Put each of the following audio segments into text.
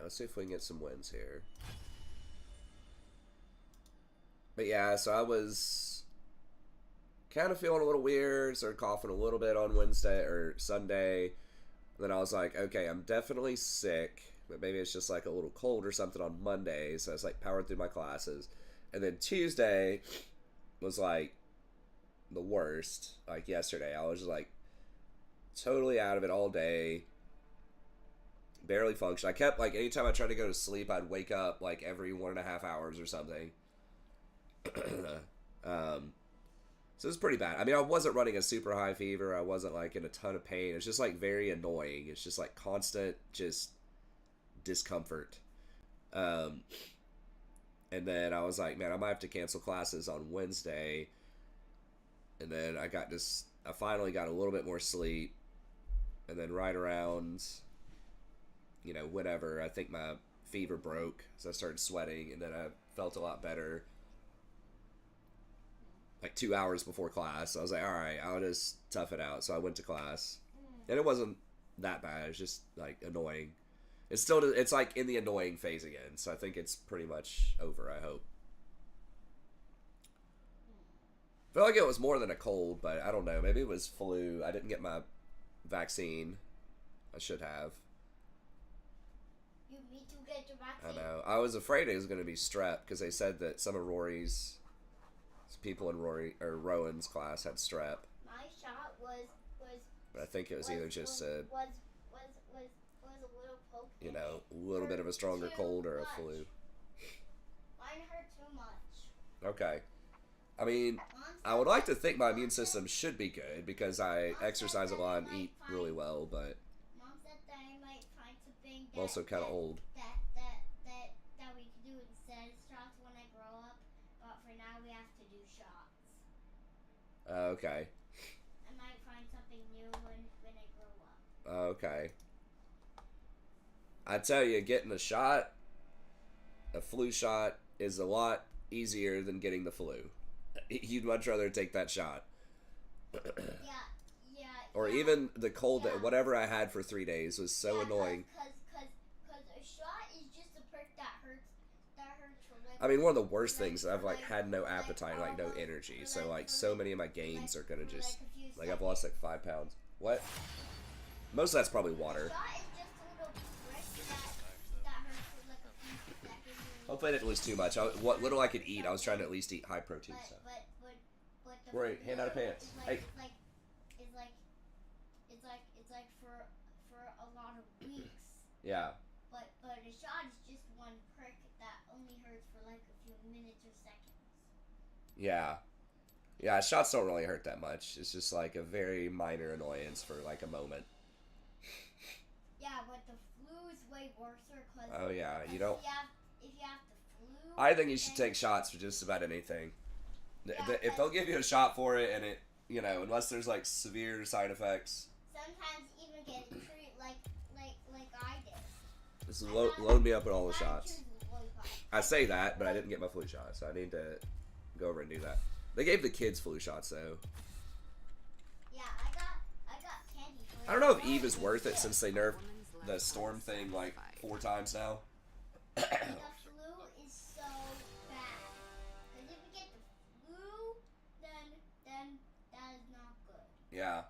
let's see if we can get some wins here. But yeah, so I was kind of feeling a little weird, started coughing a little bit on Wednesday or Sunday. And then I was like, okay, I'm definitely sick, but maybe it's just like a little cold or something on Monday. So I was like powered through my classes. And then Tuesday was like the worst. Like yesterday, I was just like totally out of it all day. Barely functioned. I kept like anytime I tried to go to sleep, I'd wake up like every 1.5 hours or something. So it's pretty bad. I mean, I wasn't running a super high fever. I wasn't like in a ton of pain. It's just like very annoying. It's just like constant, just discomfort. And then I was like, man, I might have to cancel classes on Wednesday. And then I finally got a little bit more sleep. And then right around, whenever, I think my fever broke. So I started sweating and then I felt a lot better. Like 2 hours before class. I was like, all right, I'll just tough it out. So I went to class. And it wasn't that bad. It's just like annoying. It's like in the annoying phase again. So I think it's pretty much over, I hope. I feel like it was more than a cold, but I don't know. Maybe it was flu. I didn't get my vaccine. I should have. You need to get your vaccine. I know. I was afraid it was going to be strep because they said that some of Rory's people in Rowan's class had strep. My shot was but I think it was either just a little poke. A little bit of a stronger cold or a flu. Mine hurt too much. Okay. I mean, I would like to think my immune system should be good because I exercise a lot and eat really well, but Mom said that I might find something I'm also kind of old. That we can do instead of shots when I grow up, but for now we have to do shots. Okay. I might find something new when I grow up. Okay. I tell you, getting a flu shot, is a lot easier than getting the flu. You'd much rather take that shot. Yeah. Or even the cold, whatever I had for 3 days was so annoying. Because a shot is just a prick that hurts for like... I mean, one of the worst things, I've like had no appetite, like no energy. So like so many of my gains are gonna just, like I've lost like 5 pounds. What? Most of that's probably water. A shot is just a little prick that hurts for like a few seconds. Hopefully I didn't lose too much. What little I could eat, I was trying to at least eat high protein stuff. But Rory, hand out of pants. Hey. It's like for a lot of weeks. Yeah. But a shot is just one prick that only hurts for like a few minutes or seconds. Yeah. Yeah, shots don't really hurt that much. It's just like a very minor annoyance for like a moment. Yeah, but the flu is way worse. Oh yeah, you don't. If you have the flu. I think you should take shots for just about anything. Yeah, if they'll give you a shot for it, and it, unless there's like severe side effects. Sometimes even get treated like I did. Just load me up with all the shots. I say that, but I didn't get my flu shot, so I need to go over and do that. They gave the kids flu shots though. Yeah, I got candy for I don't know if Eve is worth it since they nerfed the storm thing like 4 times now. The flu is so bad. Because if you get the flu, then that is not good. Yeah.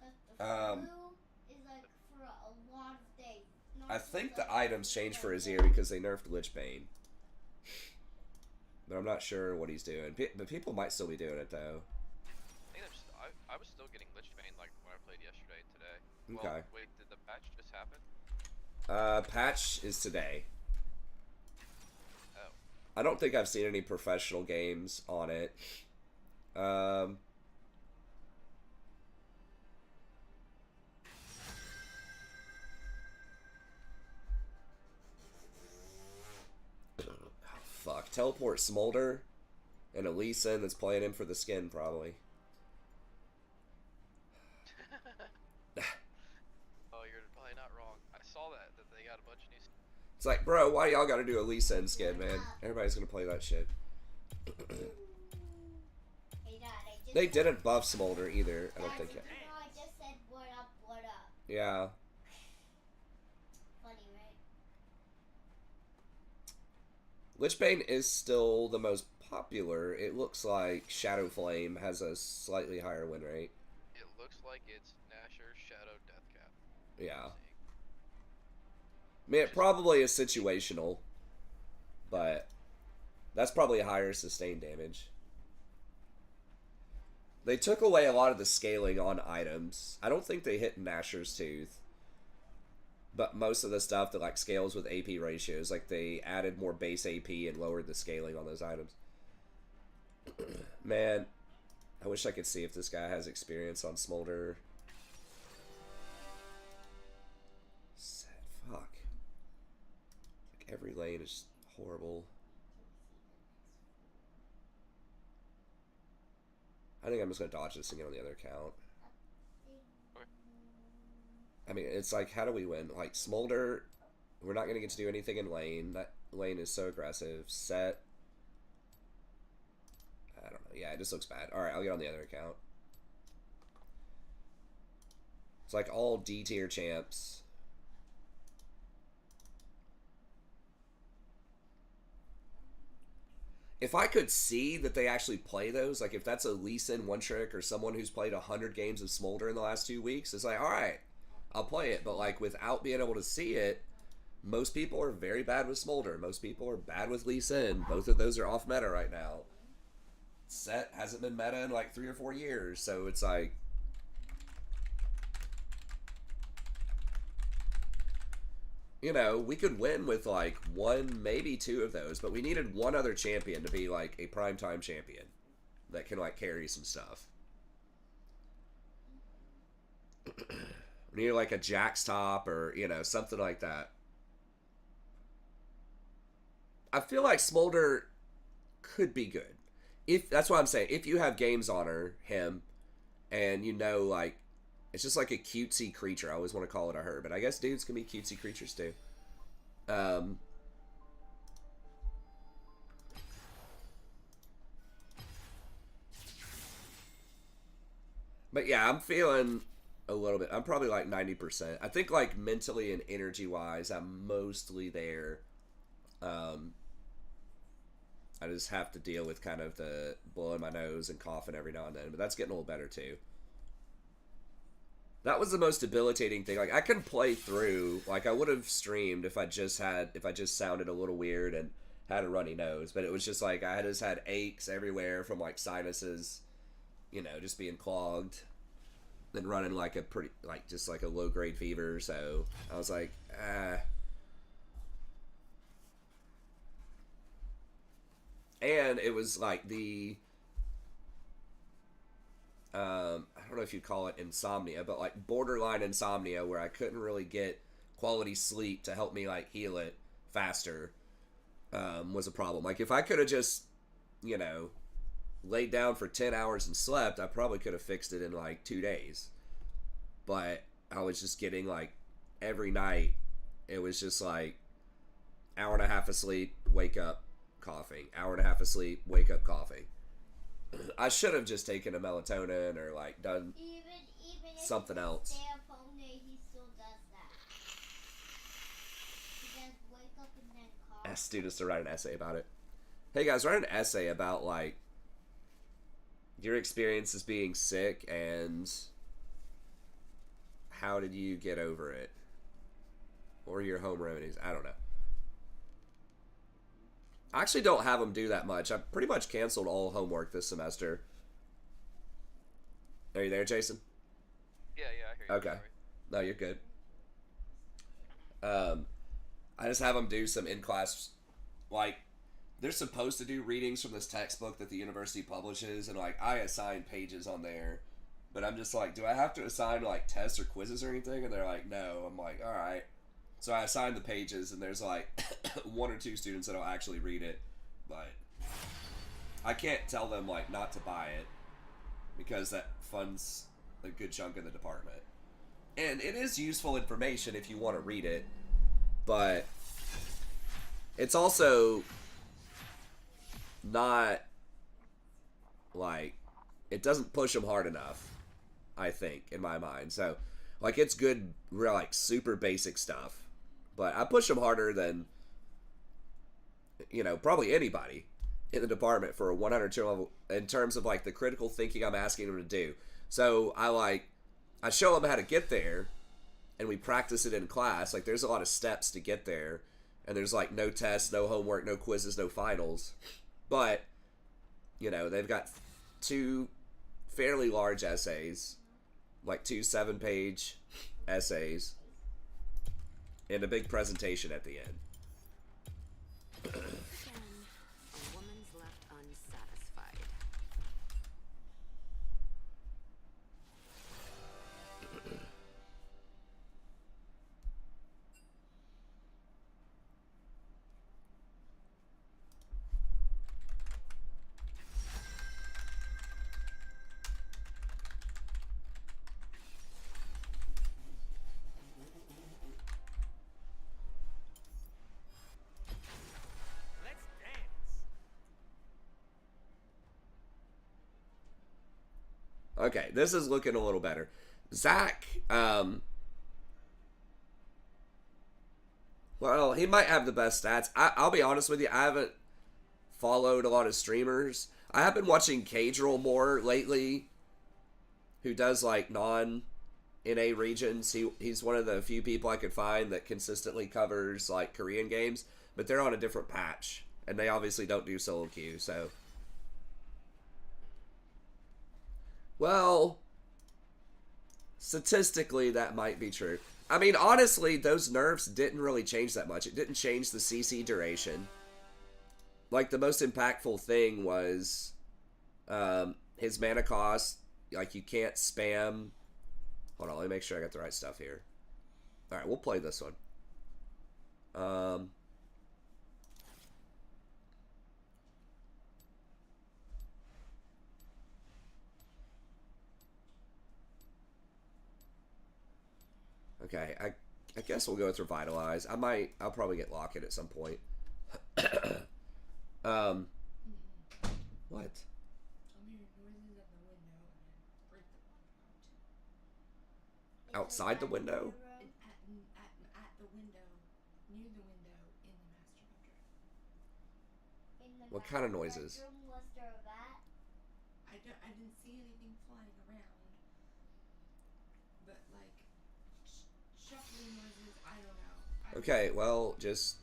Because the flu is like for a lot of days. I think the items changed for Azir because they nerfed Lich Bane. But I'm not sure what he's doing. But people might still be doing it though. I was still getting Lich Bane like when I played yesterday, today. Okay. Well, wait, did the patch just happen? Patch is today. Oh. I don't think I've seen any professional games on it. Oh, fuck. Teleport Smolder and a Lee Sin that's playing him for the skin, probably. Oh, you're probably not wrong. I saw that they got a bunch of new. It's like, bro, why y'all gotta do a Lee Sin skin, man? Everybody's gonna play that shit. They didn't buff Smolder either, I don't think yet. No, I just said what up. Yeah. Funny, right? Lichbane is still the most popular. It looks like Shadow Flame has a slightly higher win rate. It looks like it's Nashor Shadow Deathcap. Yeah. I'm seeing. I mean, Which it is probably is situational, but that's probably higher sustained damage. They took away a lot of the scaling on items. I don't think they hit Nashor's Tooth, but most of the stuff that like scales with AP ratios, like they added more base AP and lowered the scaling on those items. Man, I wish I could see if this guy has experience on Smolder. Sad fuck. Like every lane is horrible. I think I'm just gonna dodge this and get on the other account. Okay. I mean, it's like, how do we win? Like, Smolder, we're not gonna get to do anything in lane. That lane is so aggressive. Set. I don't know. Yeah, it just looks bad. Alright, I'll get on the other account. It's like all D tier champs. If I could see that they actually play those, like if that's a Lee Sin one trick or someone who's played 100 games of Smolder in the last 2 weeks, it's like, alright, I'll play it. But like without being able to see it, most people are very bad with Smolder. Most people are bad with Lee Sin. Both of those are off meta right now. Set hasn't been meta in like 3 or 4 years, so it's like, you know, we could win with like 1, maybe 2 of those, but we needed one other champion to be like a primetime champion that can like carry some stuff. We need like a Jack's Top or, you know, something like that. I feel like Smolder could be good. If that's what I'm saying. If you have games on him, and you know, like, it's just like a cutesy creature. I always want to call it a her, but I guess dudes can be cutesy creatures too. But yeah, I'm feeling a little bit. I'm probably like 90%. I think like mentally and energy wise, I'm mostly there. I just have to deal with kind of the blowing my nose and coughing every now and then, but that's getting a little better too. That was the most debilitating thing. Like I can play through, like I would have streamed if I just sounded a little weird and had a runny nose, but it was just like I just had aches everywhere from like sinuses, you know, just being clogged and running like a pretty like just like a low grade fever. So I was like, and it was like the I don't know if you'd call it insomnia, but like borderline insomnia where I couldn't really get quality sleep to help me like heal it faster, was a problem. Like if I could have just, you know, laid down for 10 hours and slept, I probably could have fixed it in like 2 days. But I was just getting like every night, it was just like hour and a half of sleep, wake up, coughing. Hour and a half of sleep, wake up, coughing. I should have just taken a melatonin or like done Even something if else. stay up all night, he still does that. He just wake up and then cough. Ask students to write an essay about it. Hey guys, write an essay about like your experiences being sick and how did you get over it, or your home remedies. I don't know. I actually don't have them do that much. I pretty much canceled all homework this semester. Are you there, Jason? Yeah, I hear you. Okay. Sorry. No, you're good. I just have them do some in-class, like, they're supposed to do readings from this textbook that the university publishes, and, like, I assign pages on there, but I'm just like, do I have to assign, like, tests or quizzes or anything? And they're like, no. I'm like, all right. So I assign the pages, and there's, like, 1 or 2 students that'll actually read it, but I can't tell them, like, not to buy it, because that funds a good chunk of the department. And it is useful information if you want to read it, but it's also not, like, it doesn't push them hard enough, I think, in my mind. So, like, it's good, real, like, super basic stuff, but I push them harder than you know, probably anybody in the department for a 100 level in terms of like the critical thinking I'm asking them to do. So I show them how to get there, and we practice it in class. Like there's a lot of steps to get there, and there's like no tests, no homework, no quizzes, no finals. But you know, they've got 2 fairly large essays, like 2 7-page essays, and a big presentation at the end. Again, a woman's left unsatisfied. Let's dance. Okay, this is looking a little better. Zach, well, he might have the best stats. I'll be honest with you, I haven't followed a lot of streamers. I have been watching Cadril more lately, who does like non-NA regions. He's one of the few people I could find that consistently covers like Korean games, but they're on a different patch, and they obviously don't do solo queue, so... Well, statistically, that might be true. I mean, honestly, those nerfs didn't really change that much. It didn't change the CC duration. Like, the most impactful thing was his mana cost. Like, you can't spam... Hold on, let me make sure I got the right stuff here. Alright, we'll play this one. Okay, I guess we'll go with Revitalize. I'll probably get Locket at some point. What? I'm hearing noises at the window and break the one out. Outside the window? At the window, near the window, in the master bedroom. In the What kind of master noises? bedroom, was there a rat? I didn't see anything flying around, but like shuffling noises. I don't know. Okay, well, just...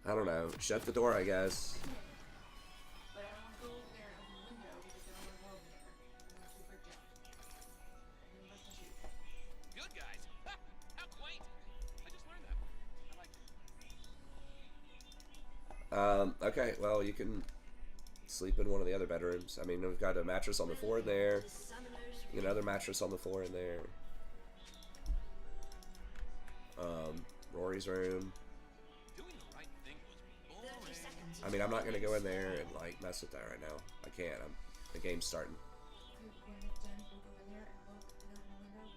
I don't know. Shut the door, I guess. But I don't want to go over there and open the window because I don't want to go over there. I want to break out. And then bust my shoes. Good guys. Ha! How quaint. I just learned that. I like it. Okay, well, you can sleep in one of the other bedrooms. I mean, we've got a mattress on the floor in there. Another mattress on the floor in there. Rory's room. Doing the right thing was boring. I mean, I'm not gonna go in there and like mess with that right now. I can't. The game's starting. When it's done, we'll go in there and look in the window.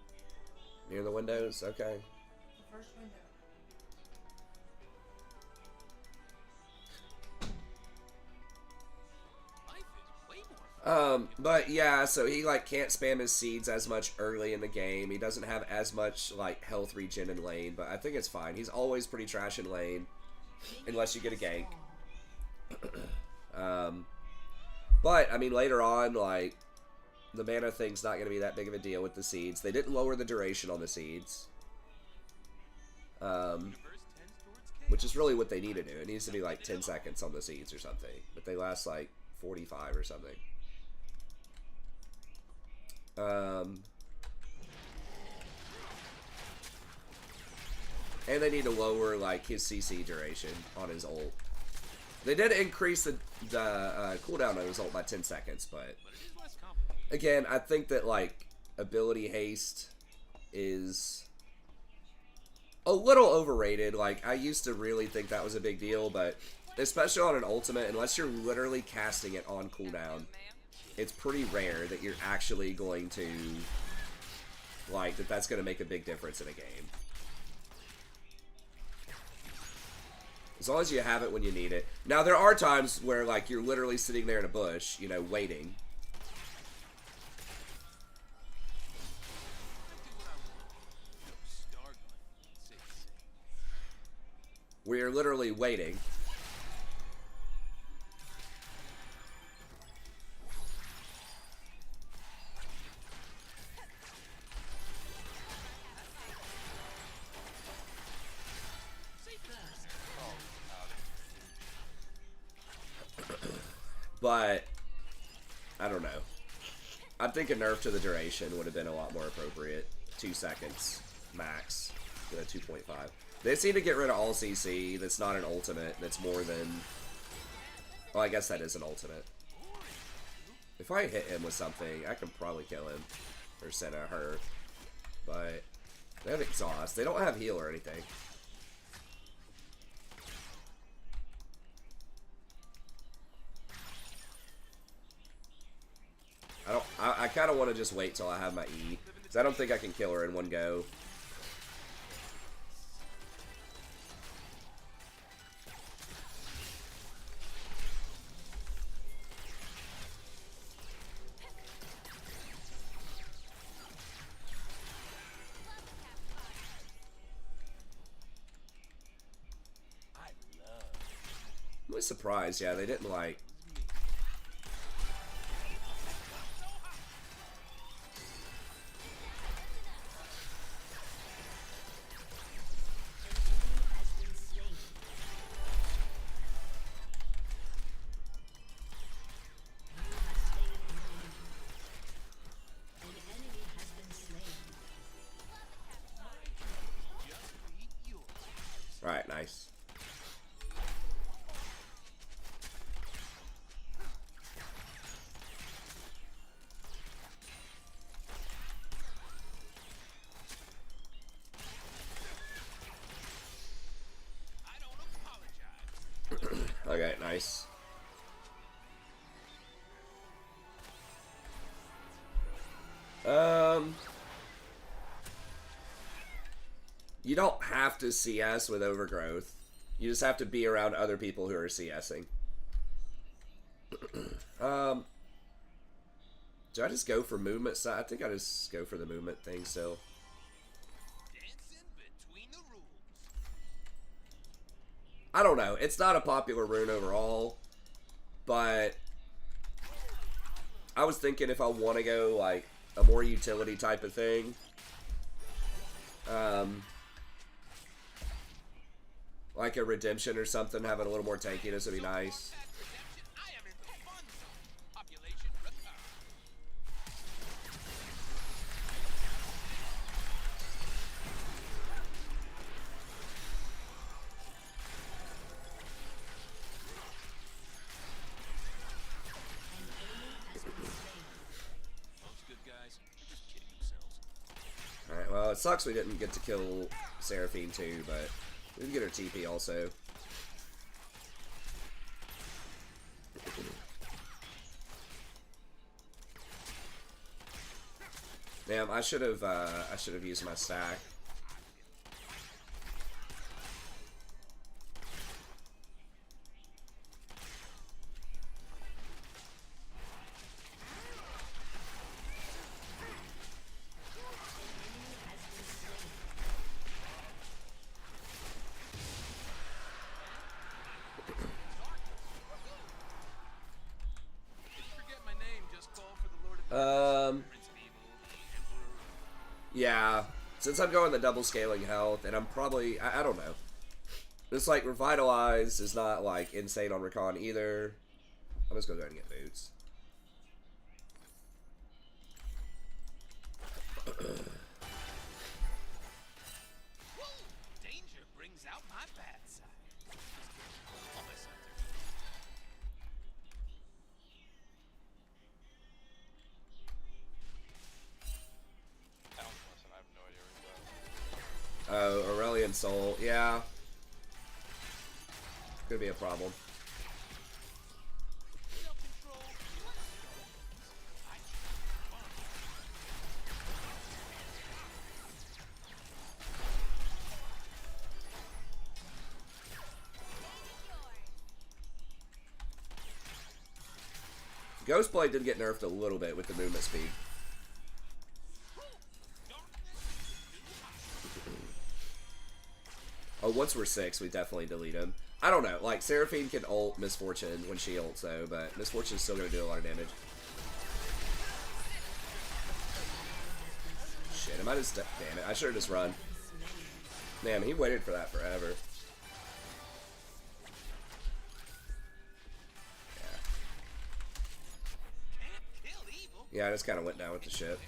Near the windows. Okay. The first window. Life is way more fun. But yeah, so he like can't spam his seeds as much early in the game. He doesn't have as much like health regen in lane, but I think it's fine. He's always pretty trash in lane, unless you get a gank. But I mean later on, like the mana thing's not gonna be that big of a deal with the seeds. They didn't lower the duration on the seeds, Universe tends towards chaos. which is really what they need to do. It needs to be like 10 seconds on the seeds or something, but they last like 45 or something. And they need to lower like his CC duration on his ult. They did increase the cooldown on his ult by 10 seconds, but But it is less complicated. again, I think that like ability haste is a little overrated. Like I used to really think that was a big deal, but especially on an ultimate, unless you're literally casting it on cooldown, it's pretty rare that you're actually going to like that's going to make a big difference in a game. As long as you have it when you need it. Now, there are times where, like, you're literally sitting there in a bush, you know, waiting. We are literally waiting. But I don't know. I think a nerf to the duration would have been a lot more appropriate. 2 seconds max. 2.5. They seem to get rid of all CC. That's not an ultimate. That's more than. Well, I guess that is an ultimate. If I hit him with something, I can probably kill him or send a hurt. But they have exhaust. They don't have heal or anything. I kind of want to just wait till I have my E, because I don't think I can kill her in one go. I'm really surprised, yeah, they didn't like. Alright, nice. Okay, nice. You don't have to CS with overgrowth. You just have to be around other people who are CSing. Do I just go for movement side? I think I just go for the movement thing still. Dancing between the rules. I don't know. It's not a popular rune overall, but I was thinking if I want to go like a more utility type of thing, like a redemption or something, having a little more tankiness would be nice. I am in the fun zone. Population Rakan. Those good guys are just kidding themselves. Alright, well, it sucks we didn't get to kill Seraphine too, but we can get her TP also. Damn, I should have used my stack. Forget my name, just call for the Lord of Prince of Evil, the Emperor. Yeah, since I'm going the double scaling health, and I'm probably, I don't know. It's like Revitalize is not like insane on Rakan either. I'm just gonna go ahead and get boots. Whoa! Danger brings out my bad side. All my sides are. Listen, I have no idea where he's at. Oh, Aurelian Soul, yeah. Could be a problem. Self-control. Ghostblade did get nerfed a little bit with the movement speed. Oh, once we're 6, we definitely delete him. I don't know. Like, Seraphine can ult Misfortune when she ults, though, but Misfortune's still going to do a lot of damage. Shit, am I just... Damn it, I should have just run. Damn, he waited for that forever. Yeah, I just kind of went down with the ship.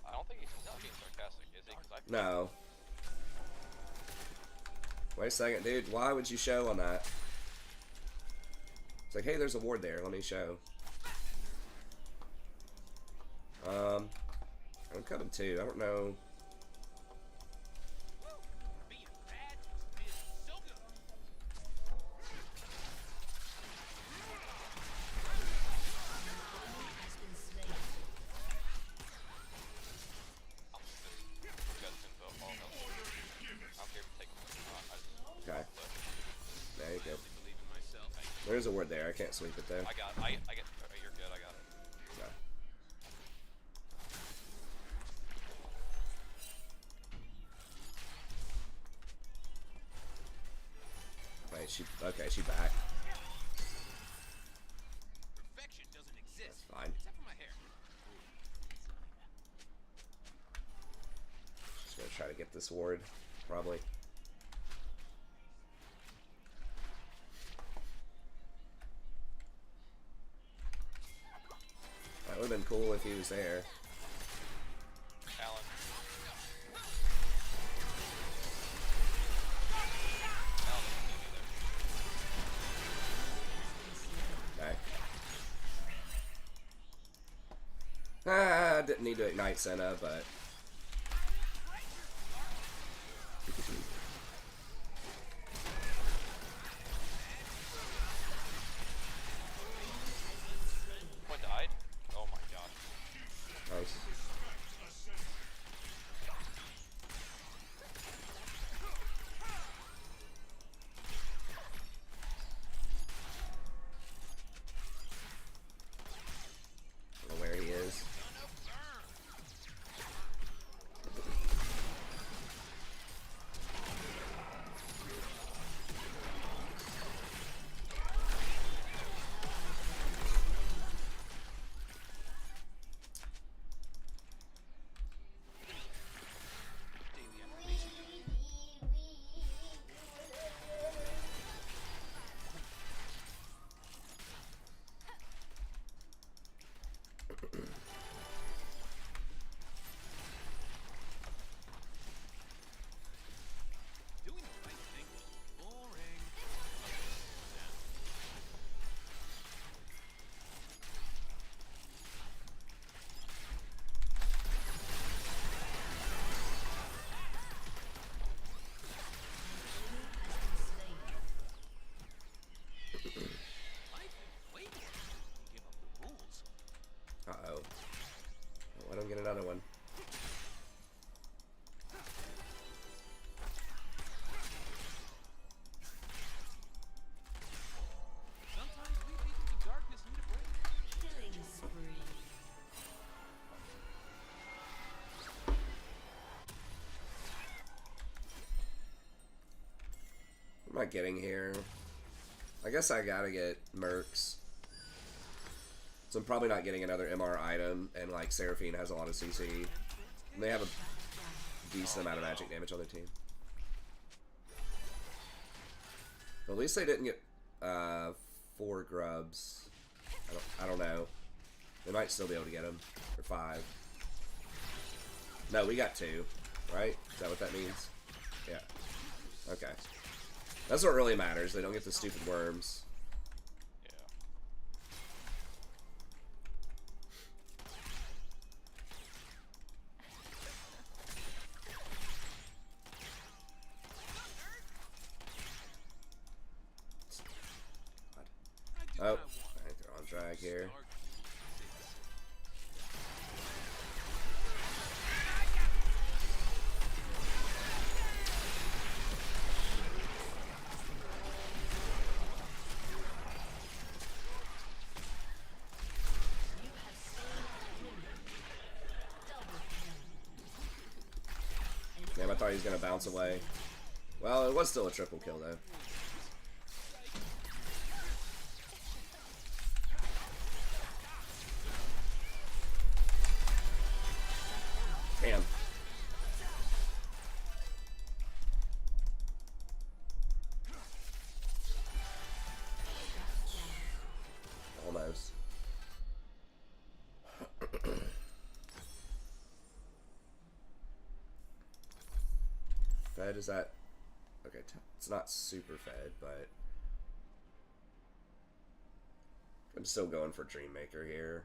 I don't think he's not being sarcastic, is he? 'Cause I No. Wait a second, dude. Why would you show on that? It's like, hey, there's a ward there. Let me show. I'm coming too. I don't know. Being bad is so good. Okay. There you go. Believe in myself. There's a ward there. I can't sweep it though. I get. You're good. I got it. No. Wait, okay, she back. Perfection doesn't exist. That's fine. Except for my hair. Just gonna try to get this ward, probably. That would have been cool if he was there. Alan. Okay. Ah, didn't need to ignite Senna, but... What died? Oh my god. Nice. I don't know where he is. Daily affirmation. Doing the right thing. Boring. Life is way more fun when you give up the rules. Uh-oh. Let him get another one. Sometimes we people of darkness need a break. Killing spree. What am I getting here? I guess I gotta get Mercs. So I'm probably not getting another MR item, and like Seraphine has a lot of CC. And they have a decent amount of magic damage on their team. But at least they didn't get 4 grubs. I don't know. They might still be able to get them. Or 5. No, we got 2. Right? Is that what that means? Yeah. Okay. That's what really matters. They don't get the stupid worms. Yeah. Oh, I think they're on drag here. thought he was gonna bounce away. Well, it was still a triple kill though. Damn. Almost. Fed, is that... Okay, it's not super fed, but... I'm still going for Dreammaker here.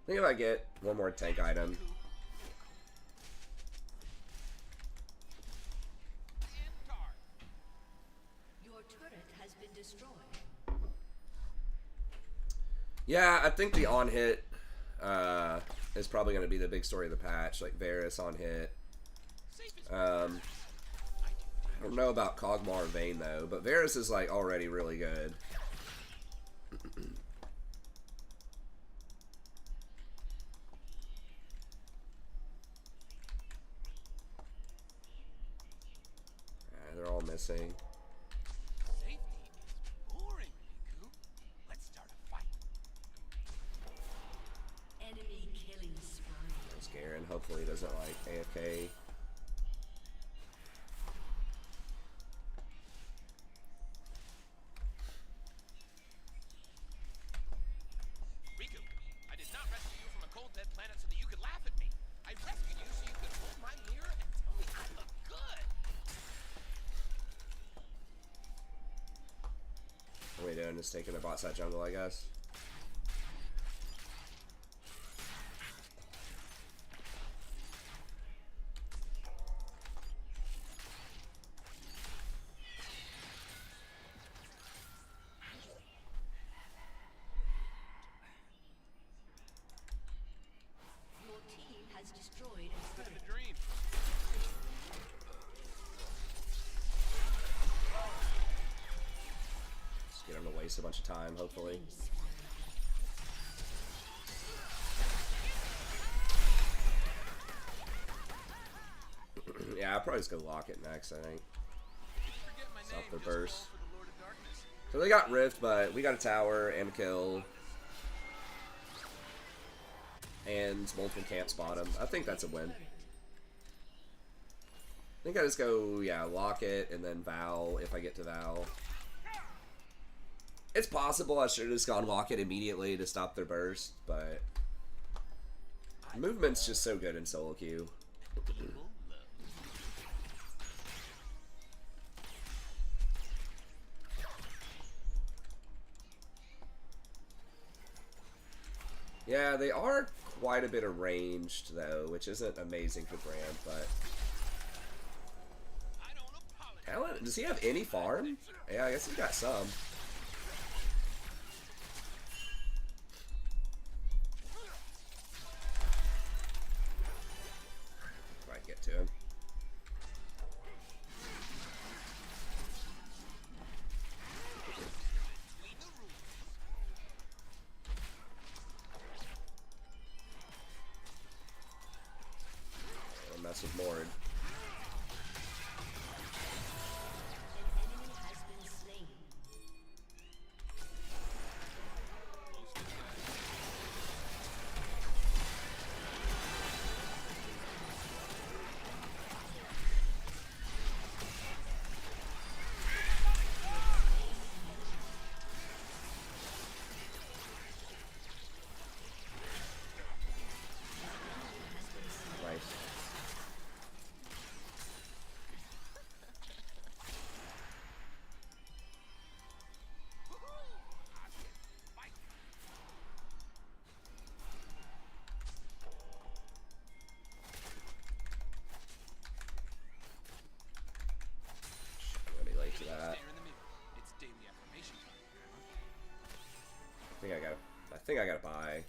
I think if I get one more tank item... Your turret has been destroyed. Yeah, I think the on-hit is probably going to be the big story of the patch. Like, Varus on-hit. I don't know about Kog'Maw or Vayne, though. But Varus is, like, already really good. They're all missing. Safety is boring, Riku. Let's start a fight. Enemy killing spree. There's Garen. Hopefully he doesn't, like, AFK. Riku, I did not rescue you from a cold dead planet so that you could laugh at me. I rescued you so you could hold my mirror and tell me I look good. What are we doing? Just taking the bot side jungle, I guess. Your team has destroyed a Bit of turret. a dream. Just get him to waste a bunch of time, hopefully. Yeah, I'll probably just go lock it next, I think. Forget my Stop name, the just burst. fall for the Lord of Darkness. So they got Rift, but we got a tower and a kill. And multiple can't spot him. I think that's a win. I think I just go, yeah, lock it and then Val if I get to Val. It's possible I should have just gone lock it immediately to stop their burst, but movement's just so good in solo queue. Yeah, they are quite a bit of ranged though, which isn't amazing for Brand, but I don't apologize. Talent, does he have any farm? Yeah, I guess he's got some. If I can get to him. Between the rules. I'll mess with Mord. An enemy has been slain. Nice. I'm gonna be late to that. Stare in the mirror. It's daily affirmation time, Grandma. I think I gotta buy.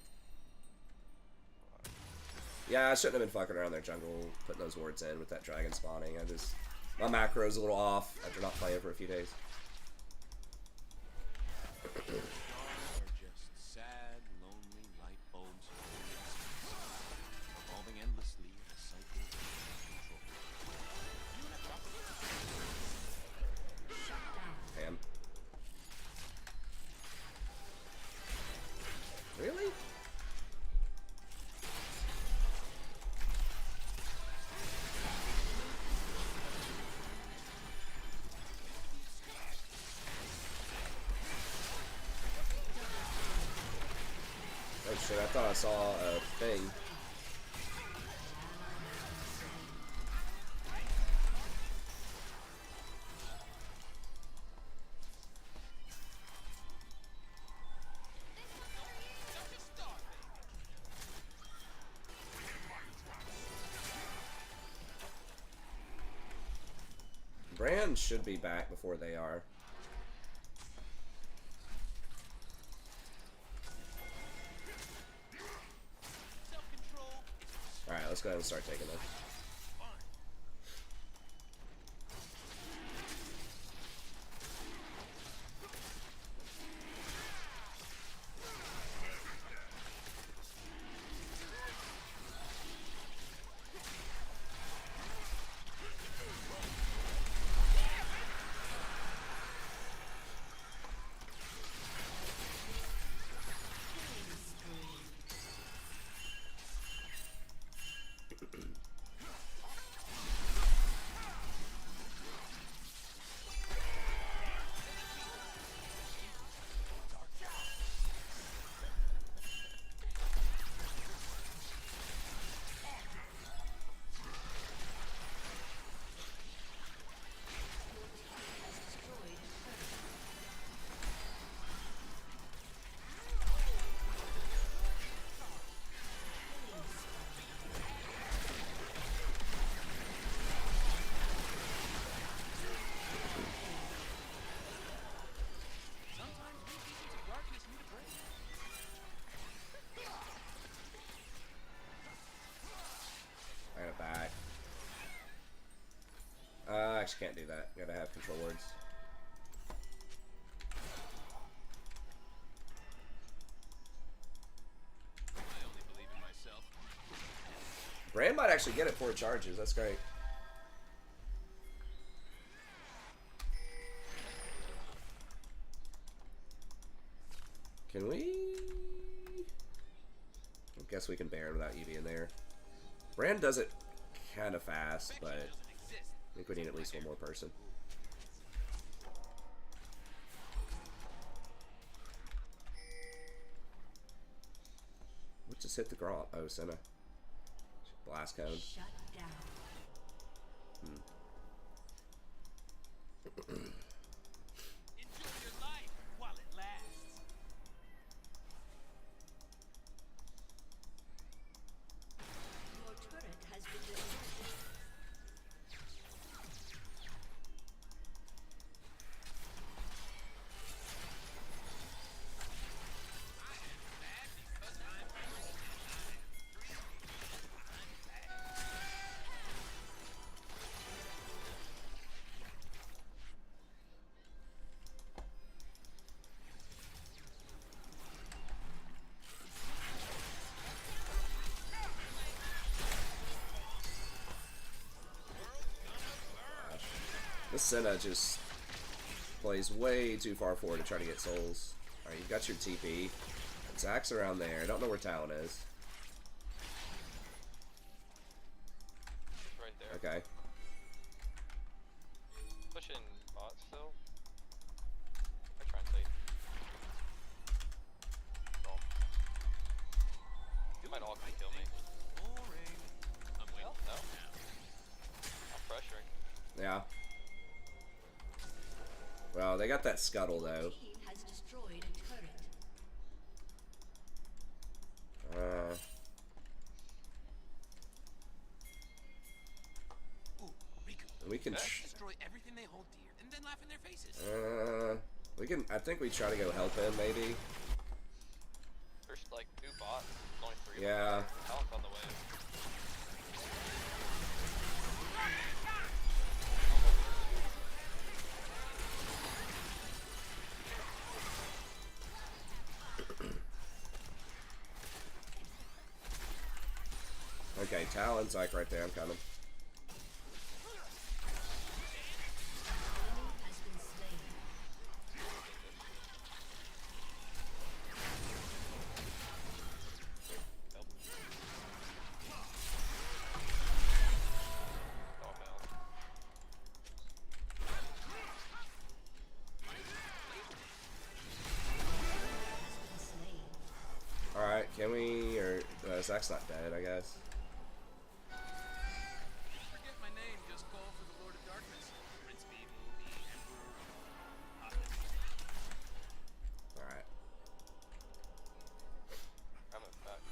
Yeah, I shouldn't have been fucking around their jungle, putting those wards in with that dragon spawning. My macro's a little off after not playing for a few days. Stars are just sad, lonely light bulbs floating in space, revolving endlessly in a cycle of control. shit, I thought I saw a thing. Brand should be back before they are. Alright, let's go ahead and start taking them. I got back. I actually can't do that. Gotta have control words. I only believe in myself. Brand might actually get it before it charges. That's great. Can we? I guess we can Baron without Eevee in there. Brand does it kind of fast, but I think we need at least one more person. What just hit the Grant? Oh, Senna. Blast cone. Shut down. Enjoy your life while it lasts. Your turret has been destroyed. This Senna just plays way too far forward to try to get souls. Alright, you've got your TP. Zach's around there. I don't know where Talon is. Right there. Okay. Pushing bot still. I try and take. No. You might all can kill me. Boring. I'm Well, waiting. no. I'm pressuring. Yeah. Well, they got that scuttle though. Team has destroyed a turret. Ooh, Riku. We can. Destroy everything they hold dear and then laugh in their faces. We can. I think we try to go help him maybe. There's like 2 bots. There's only 3 Yeah. of them. Talon's on the way. Okay, Talon's like right there. I'm coming. Enemy has been slain. Help. Oh, man. Slain. All right, Can we, or Zach's not dead, I guess. Forget my name, just call for the Lord of Darkness. Prince of Evil, the Emperor. Alright. I'm back.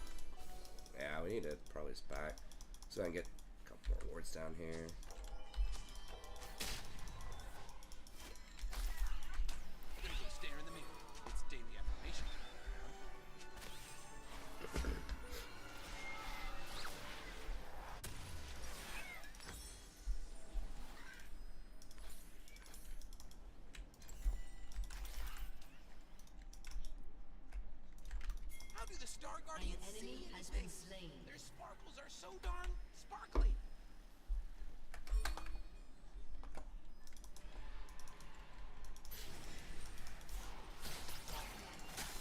Yeah, we need to probably just back. So I can get a couple more wards down here. I'm gonna go stare in the mirror. It's daily affirmation. How do the Star An Guardians enemy see has been anything? slain. Their sparkles are so darn sparkly.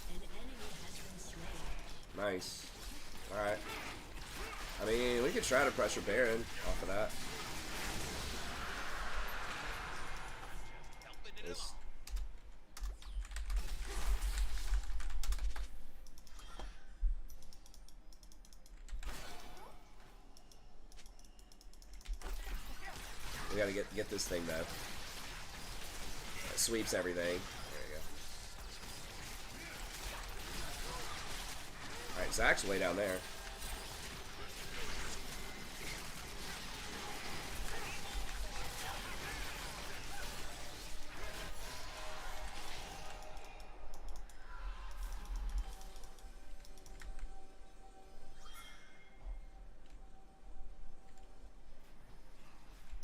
An enemy has been slain. Nice. Alright. I mean, we could try to pressure Baron off of that. Helping it This- along. We gotta get this thing though. It sweeps everything. There you go. Alright, Zach's way down there.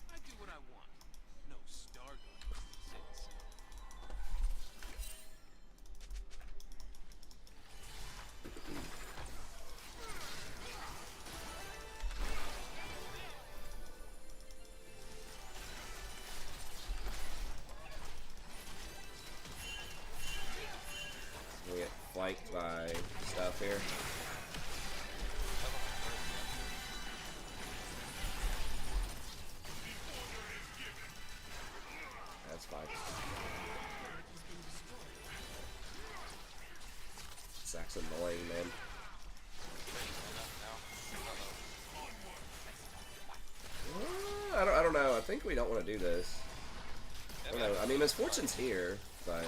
I do what I want. No Star Guardians say so. We get flanked by stuff here. That's fine. Zach's annoying, man. I don't know. I think we don't want to do this. I don't know. I mean, Misfortune's here, but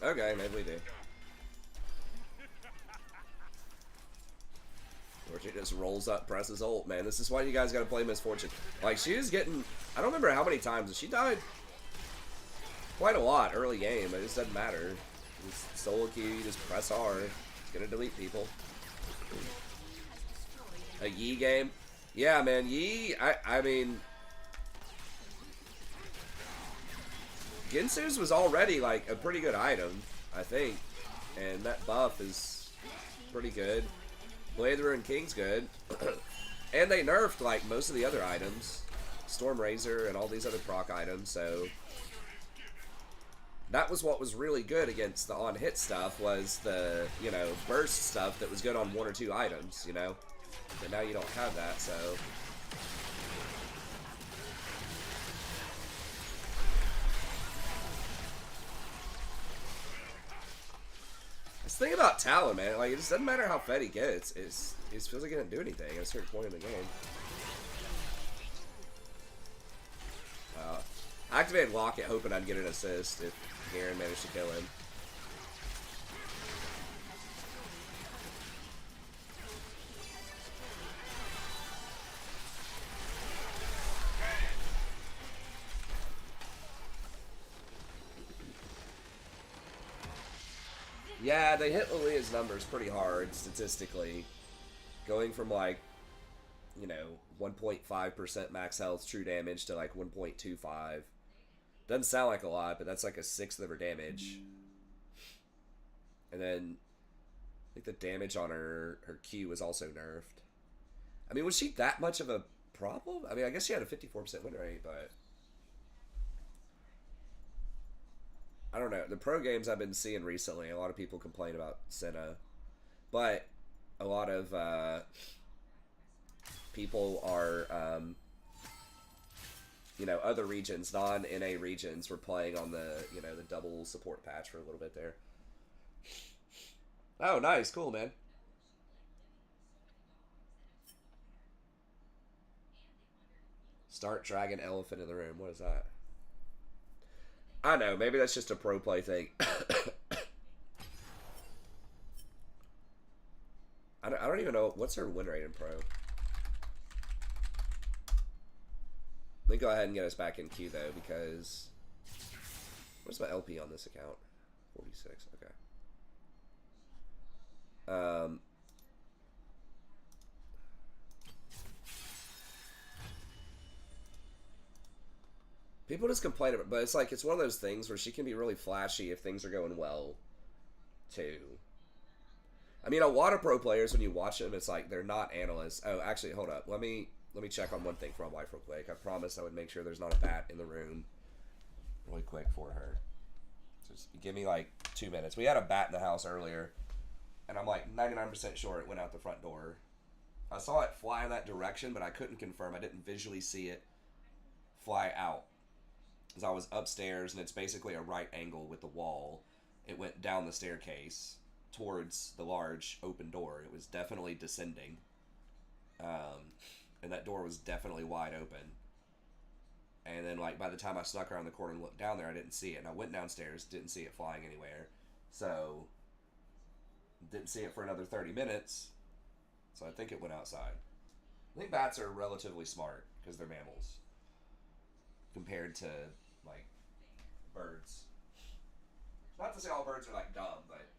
okay, maybe we do. Fortune just rolls up, presses ult, man. This is why you guys gotta play Misfortune. Like, she was getting, I don't remember how many times, but she died quite a lot early game. It just doesn't matter. You just solo queue, you just press R. It's gonna delete people. A Yi game? Yeah, man, Yi, I mean, Ginsu's was already, like, a pretty good item, I think. And that buff is pretty good. Blade of the Ruined King's good. And they nerfed, like, most of the other items. Storm Razor and all these other proc items, so... That was what was really good against the on-hit stuff, was the, you know, burst stuff that was good on one or two items, you know? But now you don't have that, so... This thing about Talon, man, like, it just doesn't matter how fed he gets. It feels like he didn't do anything at a certain point in the game. I activated Locket hoping I'd get an assist if Garen managed to kill him. Yeah, they hit Lilia's numbers pretty hard, statistically. Going from, like, you know, 1.5% max health true damage to, like, 1.25. Doesn't sound like a lot, but that's like a sixth of her damage. And then, I think the damage on her Q was also nerfed. I mean, was she that much of a problem? I mean, I guess she had a 54% win rate, but... I don't know. The pro games I've been seeing recently, a lot of people complain about Senna. But a lot of people are, you know, other regions, non-NA regions, were playing on the, you know, the double support patch for a little bit there. Oh, nice, cool, man. Start dragging elephant in the room. What is that? I know, maybe that's just a pro play thing. I don't even know. What's her win rate in pro? Let me go ahead and get us back in queue, though, because... What's my LP on this account? 46, okay. People just complain about it, but it's like, it's one of those things where she can be really flashy if things are going well, too. I mean, a lot of pro players, when you watch them, it's like they're not analysts. Oh, actually, hold up. Let me check on one thing for my wife real quick. I promised I would make sure there's not a bat in the room really quick for her. So just give me like 2 minutes. We had a bat in the house earlier, and I'm like 99% sure it went out the front door. I saw it fly in that direction, but I couldn't confirm. I didn't visually see it fly out. Because I was upstairs, and it's basically a right angle with the wall. It went down the staircase towards the large open door. It was definitely descending. And that door was definitely wide open. And then, like, by the time I snuck around the corner and looked down there, I didn't see it. And I went downstairs, didn't see it flying anywhere. So, didn't see it for another 30 minutes. So I think it went outside. I think bats are relatively smart, because they're mammals. Compared to, like, birds. Not to say all birds are, like, dumb, but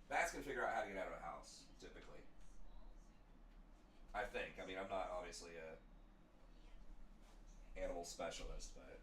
bats can figure out how to get out of a house, typically. I think. I mean, I'm not obviously a animal specialist, but...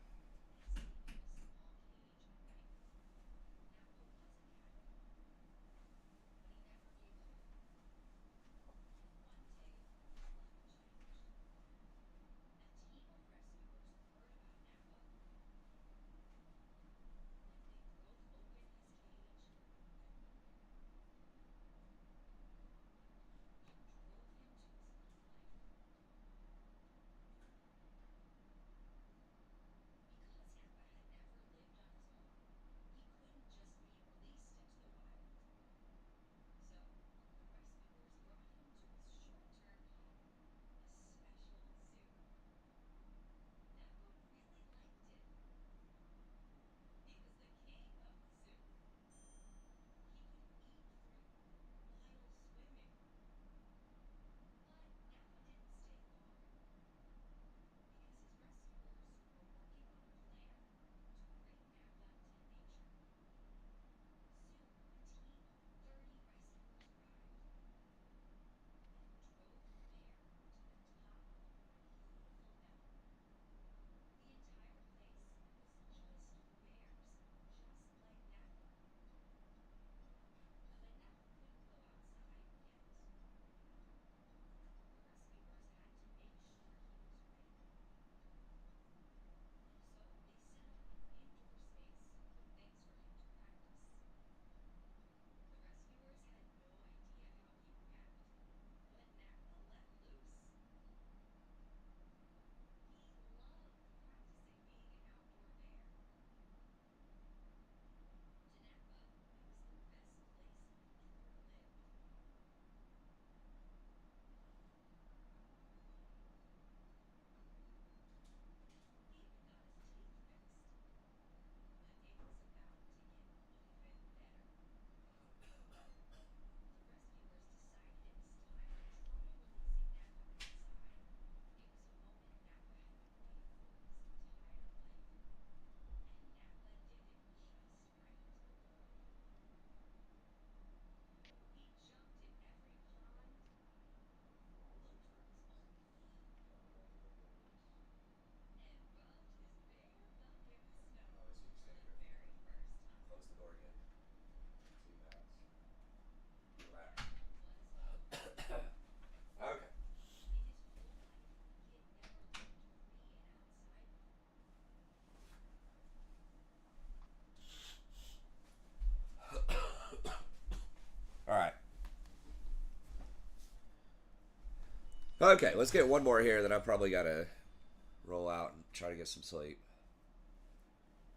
Okay, let's get one more here, then I probably gotta roll out and try to get some sleep.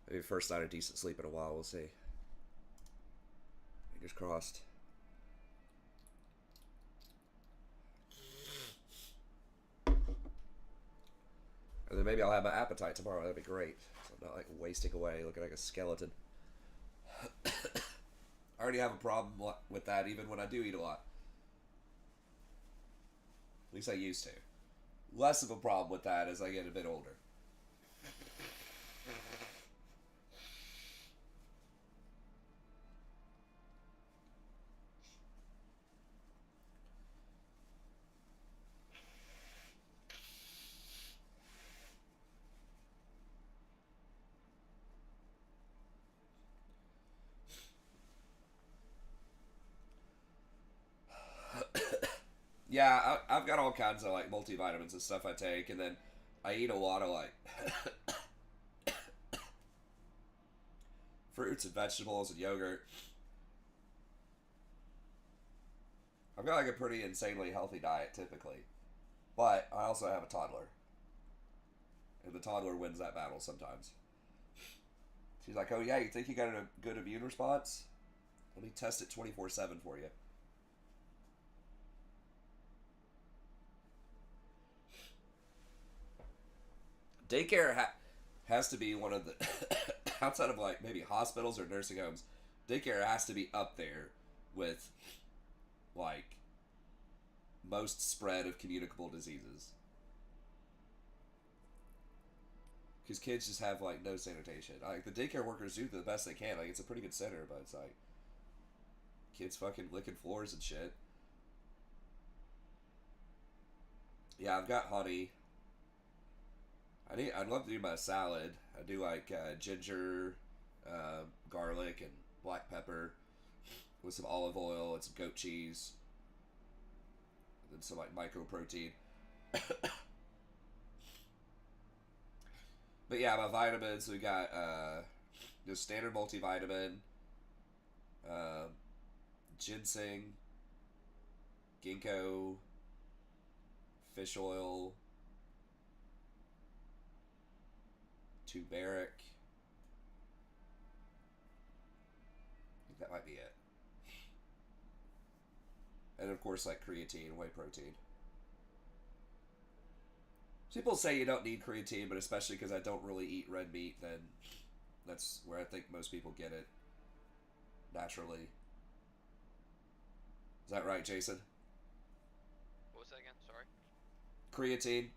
Maybe first night of decent sleep in a while, we'll see. Fingers crossed. And then maybe I'll have my appetite tomorrow, that'd be great. So I'm not like wasting away looking like a skeleton. I already have a problem with that even when I do eat a lot. At least I used to. Less of a problem with that as I get a bit older. Yeah, I've got all kinds of like multivitamins and stuff I take, and then I eat a lot of like fruits and vegetables and yogurt. I've got like a pretty insanely healthy diet typically, but I also have a toddler, and the toddler wins that battle sometimes. She's like, "Oh yeah, you think you got a good immune response? Let me test it 24/7 for you." Daycare has to be one of the outside of like maybe hospitals or nursing homes. Daycare has to be up there with like most spread of communicable diseases, because kids just have like no sanitation. Like the daycare workers do the best they can. Like it's a pretty good center, but it's like kids fucking licking floors and shit. Yeah, I've got honey. I'd love to do my salad. I do like ginger, garlic, and black pepper with some olive oil and some goat cheese, and then some like micro protein. But yeah, my vitamins, we got the standard multivitamin, ginseng, ginkgo, fish oil, turmeric. I think that might be it. And of course, like creatine, whey protein. People say you don't need creatine, but especially because I don't really eat red meat, then that's where I think most people get it naturally. Is that right, Jason? What was that again? Sorry. Creatine.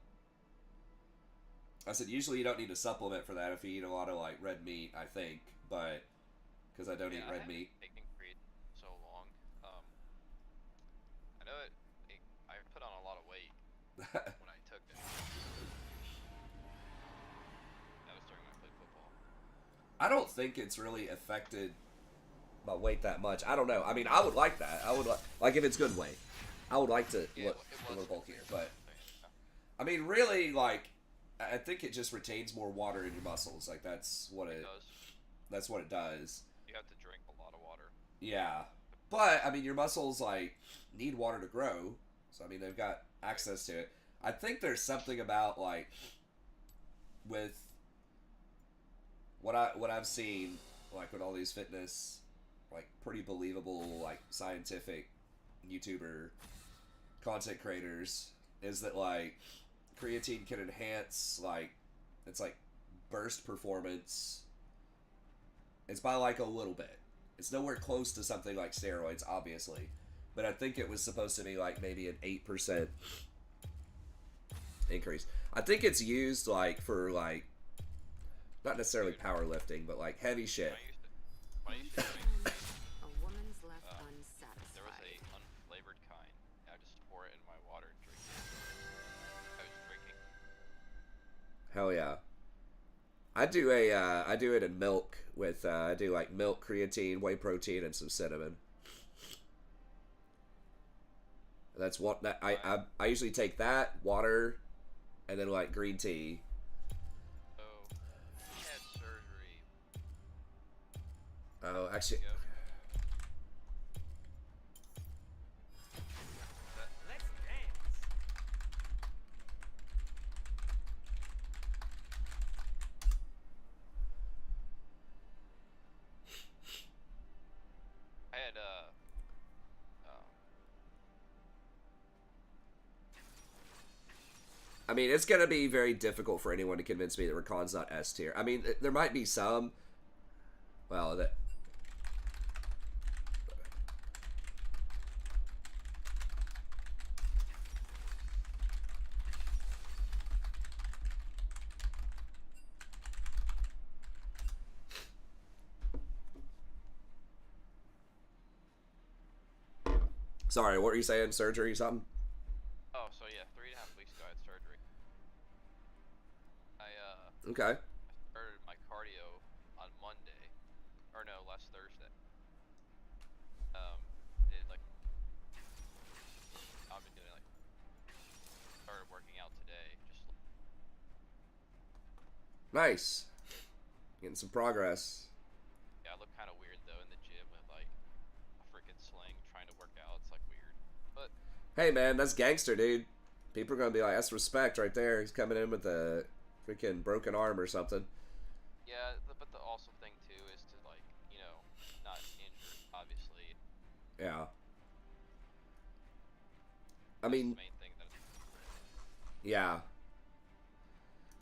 I said usually you don't need a supplement for that if you eat a lot of like red meat, I think, but because I don't eat red meat. Taking creatine so long. I know I put on a lot of weight when I took it. That was during when I played football. I don't think it's really affected my weight that much. I don't know. I mean, I would like that. I would like if it's good weight. I would like to look a little bulkier, but I mean, really, like I think it just retains more water in your muscles. Like that's what it does. That's what it does. You have to drink a lot of water. Yeah, but I mean, your muscles like need water to grow, so I mean they've got access to it. I think there's something about like with what I've seen like with all these fitness like pretty believable like scientific YouTuber content creators is that like creatine can enhance like it's like burst performance. It's by like a little bit. It's nowhere close to something like steroids, obviously, but I think it was supposed to be like maybe an 8% increase. I think it's used like for like not necessarily powerlifting, but like heavy shit. When I used to A woman's left unsatisfied. there was a unflavored kind. I just pour it in my water and drink it. I was drinking. Hell yeah. I do it in milk with I do like milk, creatine, whey protein, and some cinnamon. That's what that I usually take that water, and then like green tea. So he had surgery. Oh, actually, Ago. Let's dance. I mean, it's gonna be very difficult for anyone to convince me that Rakan's not S tier. I mean, there might be some. Well, that. Sorry, what were you saying? Surgery or something? Oh, so yeah, 3.5 weeks ago I had surgery. Okay. I started my cardio on Monday, or no, last Thursday. Did like I've been doing like started working out today. Just Nice. Getting some progress. yeah, I look kind of weird though in the gym with like a freaking sling trying to work out. It's like weird, but Hey, man, that's gangster, dude. People are gonna be like, that's respect right there. He's coming in with a freaking broken arm or something. yeah. But the awesome thing too is to like not injured, obviously. Yeah. I That's mean, the main thing that. yeah.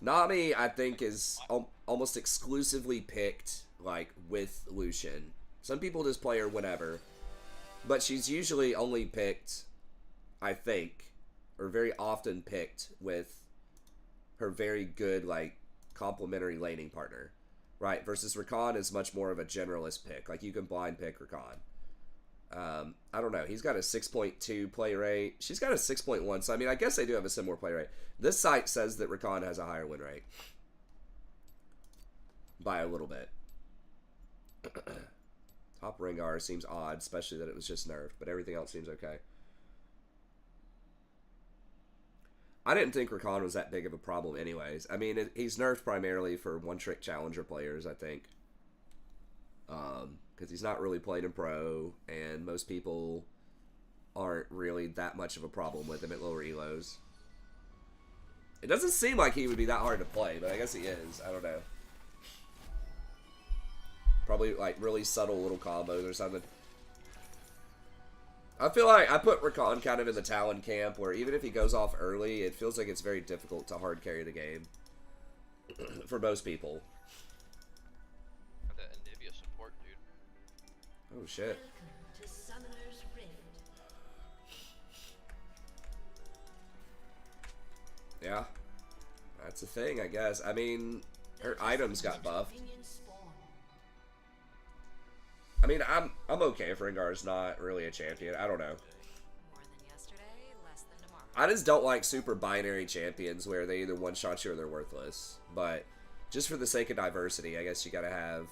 Nami, I think, is almost exclusively picked, like, with Lucian. Some people just play her whenever. But she's usually only picked, I think, or very often picked with her very good, like, complementary laning partner. Right? Versus Rakan is much more of a generalist pick. Like, you can blind pick Rakan. I don't know. He's got a 6.2 play rate. She's got a 6.1. So, I mean, I guess they do have a similar play rate. This site says that Rakan has a higher win rate. By a little bit. Top Rengar seems odd, especially that it was just nerfed. But everything else seems okay. I didn't think Rakan was that big of a problem anyways. I mean, he's nerfed primarily for one-trick challenger players, I think. Because he's not really played in pro, and most people aren't really that much of a problem with him at lower elos. It doesn't seem like he would be that hard to play, but I guess he is. I don't know. Probably, like, really subtle little combos or something. I feel like I put Rakan kind of in the Talon camp, where even if he goes off early, it feels like it's very difficult to hard carry the game. For most people. That Anivia support, dude. Oh, shit. Welcome to Summoner's Rift. Yeah. That's a thing, I guess. I mean, her items got buffed. Minion spawn. I mean, I'm okay if Rengar's not really a champion. I don't know. More than yesterday, less than tomorrow. I just don't like super binary champions where they either one-shot you or they're worthless. But just for the sake of diversity, I guess you gotta have...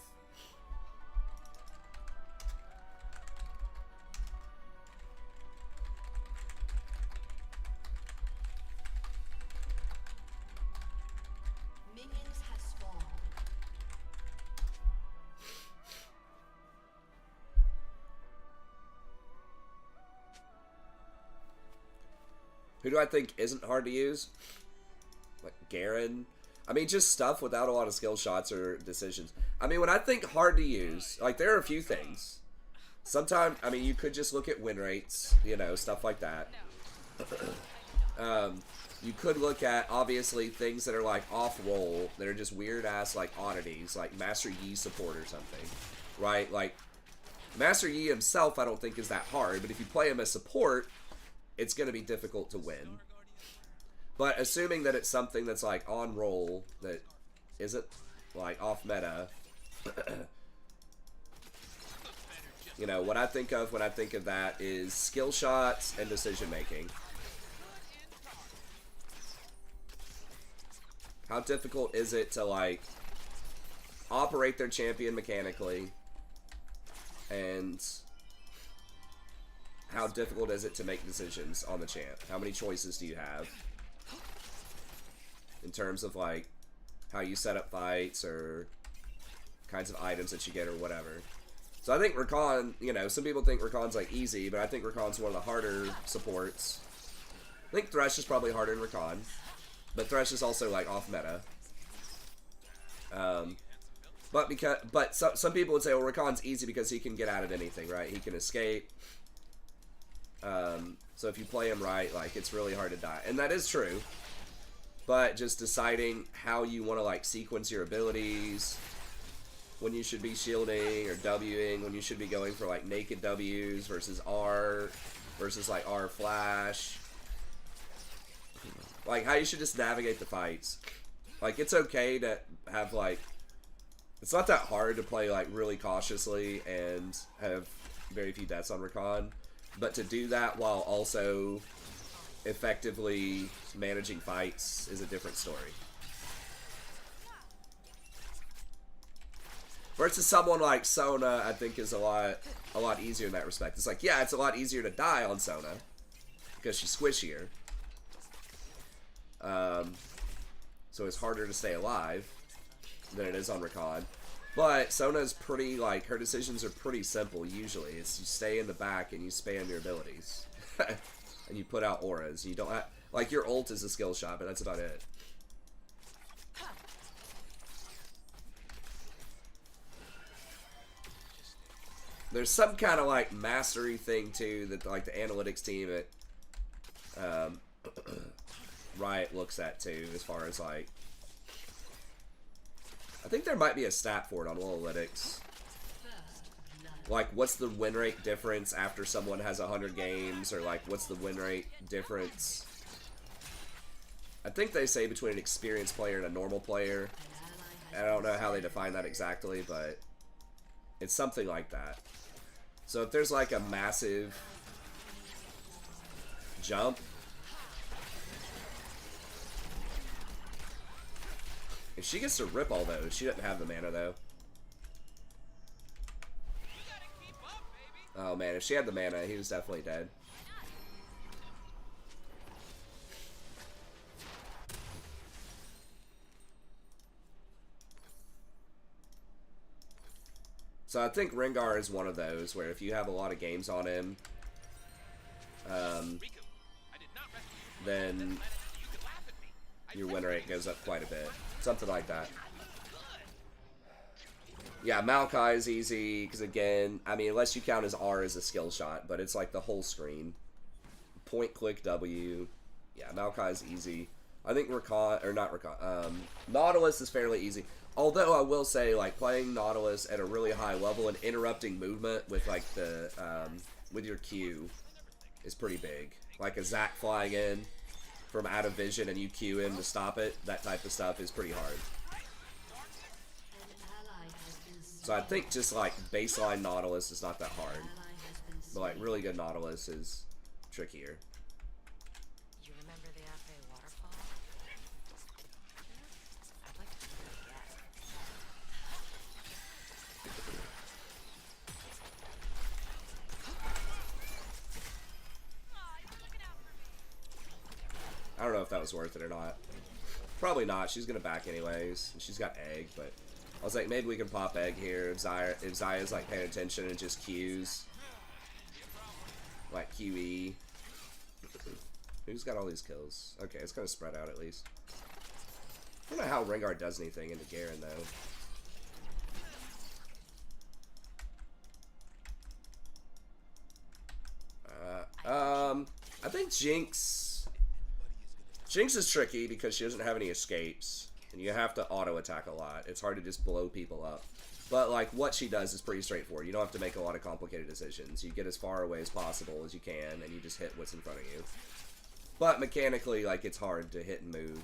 Minions have spawned. Who do I think isn't hard to use? Like Garen? I mean, just stuff without a lot of skill shots or decisions. I mean, when I think hard to use, like, there are a few things. Sometimes, I mean, you could just look at win rates, you know, stuff like that. You could look at, obviously, things that are, like, off-roll, that are just weird-ass, like, oddities, like Master Yi support or something, right? Like, Master Yi himself, I don't think is that hard, but if you play him as support, it's going to be difficult to win. But assuming that it's something that's, like, on-roll, that isn't, like, off-meta, you know, what I think of when I think of that is skill shots and decision-making. How difficult is it to, like, operate their champion mechanically? And how difficult is it to make decisions on the champ? How many choices do you have? In terms of, like, how you set up fights or kinds of items that you get or whatever. So I think Rakan, you know, some people think Rakan's, like, easy, but I think Rakan's one of the harder supports. I think Thresh is probably harder than Rakan. But Thresh is also, like, off-meta. But some people would say, well, Rakan's easy because he can get out of anything, right? He can escape. So if you play him right, like, it's really hard to die. And that is true. But just deciding how you want to like sequence your abilities, when you should be shielding or Wing, when you should be going for like naked Ws versus R versus like R flash. Like how you should just navigate the fights. Like it's okay to have like, it's not that hard to play like really cautiously and have very few deaths on Rakan, but to do that while also effectively managing fights is a different story. Versus someone like Sona, I think is a lot easier in that respect. It's like, yeah, it's a lot easier to die on Sona because she's squishier. So it's harder to stay alive than it is on Rakan. But Sona's pretty, like, her decisions are pretty simple usually. It's you stay in the back and you spam your abilities. And you put out auras. You don't have, like, your ult is a skill shot, but that's about it. There's some kind of, like, mastery thing, too, that, like, the analytics team at Riot looks at, too, as far as, like, I think there might be a stat for it on Analytics. Like, what's the win rate difference after someone has 100 games, or, like, what's the win rate difference? I think they say between an experienced player and a normal player. I don't know how they define that exactly, but it's something like that. So if there's, like, a massive jump, if she gets to rip all those, she doesn't have the mana, though. Oh, man, if she had the mana, he was definitely dead. So I think Rengar is one of those, where if you have a lot of games on him, then your win rate goes up quite a bit. Something like that. Yeah, Maokai is easy, because again, I mean, unless you count his R as a skill shot, but it's like the whole screen. Point, click, W. Yeah, Maokai is easy. I think Rakan, or not Rakan, Nautilus is fairly easy. Although I will say, like, playing Nautilus at a really high level and interrupting movement with, like, the, with your Q is pretty big. Like a Zac flying in from out of vision and you Q him to stop it, that type of stuff is pretty hard. So I think just like baseline Nautilus is not that hard, but like really good Nautilus is trickier. You remember the Ape waterfall? I'd like to do it again. I don't know if that was worth it or not. Probably not. She's gonna back anyways. She's got egg, but I was like, maybe we can pop egg here if Zaya's like paying attention and just Qs. Like QE. Who's got all these kills? Okay, it's gonna spread out at least. I don't know how Rengar does anything into Garen though. I think Jinx is tricky because she doesn't have any escapes, and you have to auto attack a lot. It's hard to just blow people up. But like what she does is pretty straightforward. You don't have to make a lot of complicated decisions. You get as far away as possible as you can, and you just hit what's in front of you. But mechanically, like, it's hard to hit and move.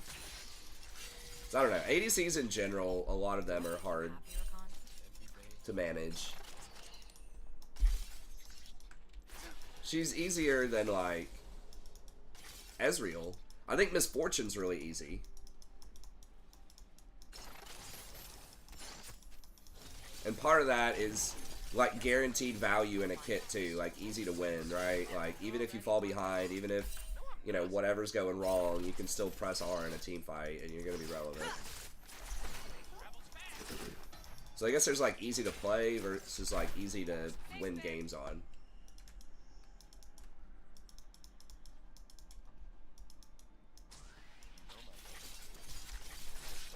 So I don't know. ADCs in general, a lot of them are hard to manage. She's easier than like Ezreal. I think Misfortune's really easy. And part of that is, like, guaranteed value in a kit, too. Like, easy to win, right? Like, even if you fall behind, even if, you know, whatever's going wrong, you can still press R in a team fight, and you're going to be relevant. So I guess there's, like, easy to play versus, like, easy to win games on.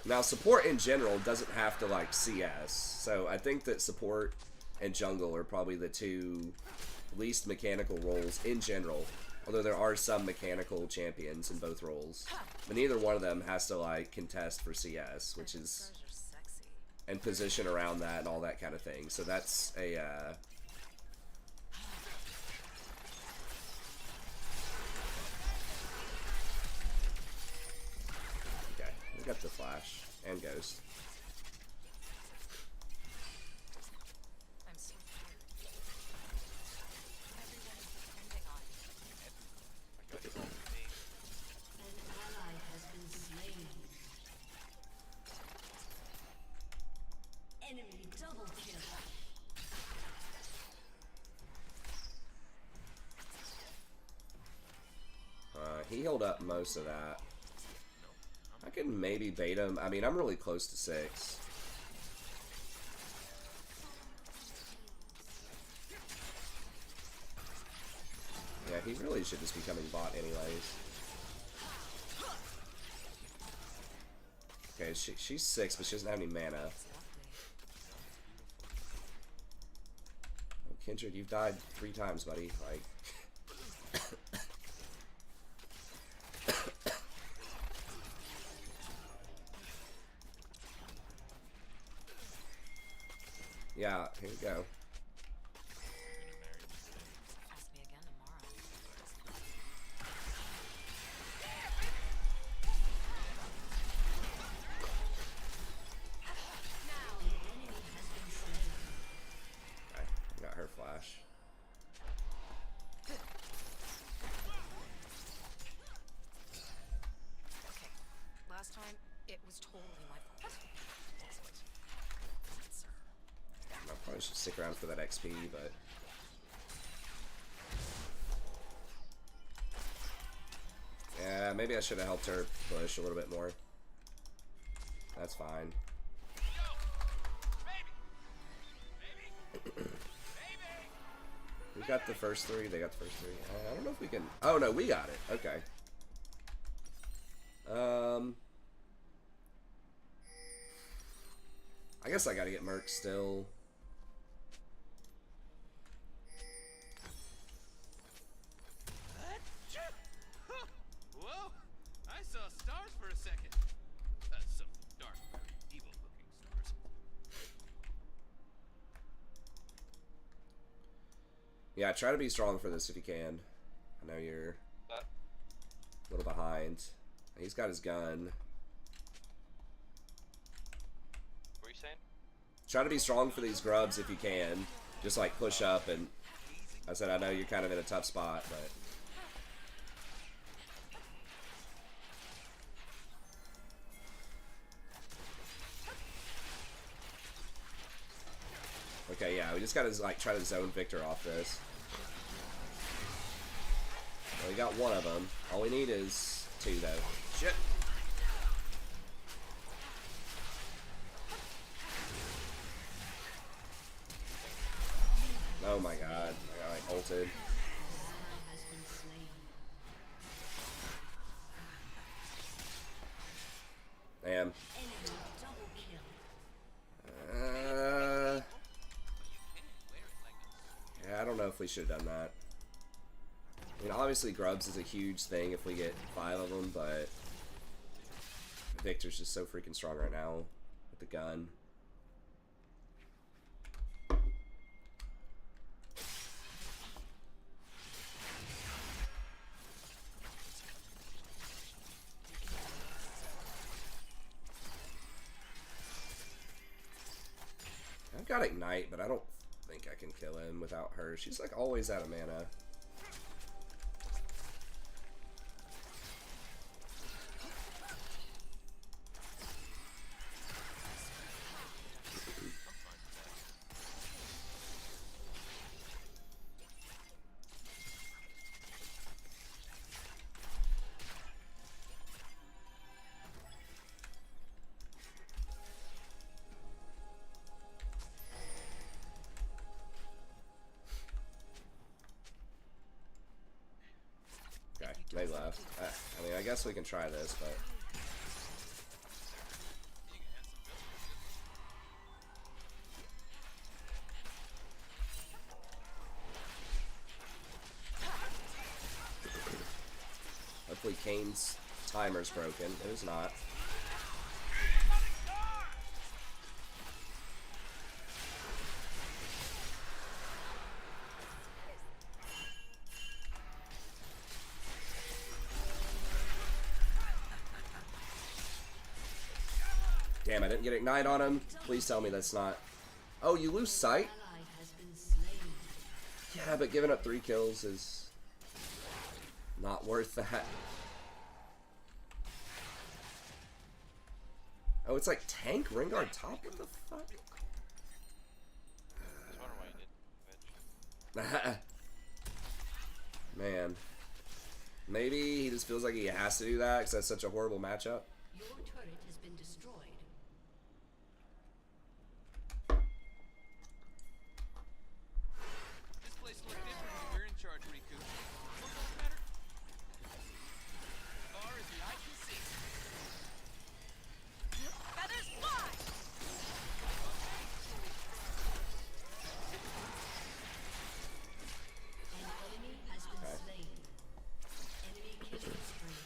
Now, support in general doesn't have to, like, CS. So I think that support and jungle are probably the two least mechanical roles in general. Although there are some mechanical champions in both roles. But neither one of them has to, like, contest for CS, which is... Those are sexy. and position around that and all that kind of thing. So that's a, okay, we got the Flash and Ghost. I'm so tired. Everyone is depending on me. An ally has been slain. Enemy double kill. He held up most of that. I can maybe bait him. I mean, I'm really close to 6. Yeah, he really should just be coming bot anyways. Okay, she's 6, but she doesn't have any mana. Oh, Kindred, you've died 3 times, buddy. Like... yeah, here we go. Ask me again tomorrow. Okay, got her flash. Okay. Last time, it was totally my fault. I probably should stick around for that XP, but... yeah, maybe I should have helped her push a little bit more. That's fine. We got the first 3, they got the first 3. I don't know if we can... oh no, we got it. Okay. I guess I gotta get Merc still. Whoa! I saw stars for a second. Some dark, very evil-looking stars. Yeah, try to be strong for this if you can. I know you're a little behind. He's got his gun. What were you saying? Try to be strong for these grubs if you can. Just like push up and... I said I know you're kind of in a tough spot, but... okay, yeah, we just gotta like try to zone Victor off this. Well, we got one of them. All we need is 2, though. Shit. Oh my god. I got like ulted. Has been slain. Damn. Enemy double kill. Yeah, I don't know if we should have done that. I mean, obviously Grubs is a huge thing if we get 5 of them, but Victor's just so freaking strong right now with the gun. I've got Ignite, but I don't think I can kill him without her. She's like always out of mana. Okay, they left. I mean, I guess we can try this, but... Kane's timer's broken. It is not. Damn, I didn't get Ignite on him. Please tell me that's not... Oh, you lose sight? Ally has been slain. Yeah, but giving up 3 kills is not worth that. Oh, it's like tank Rengar top? What the fuck? I was wondering why you didn't bitch. Man. Maybe he just feels like he has to do that because that's such a horrible matchup. Your turret has been destroyed. This place looks different when you're in charge, Riku. What does matter? As far as the eye can see. Feathers fly! An enemy has been slain. Enemy killing spree.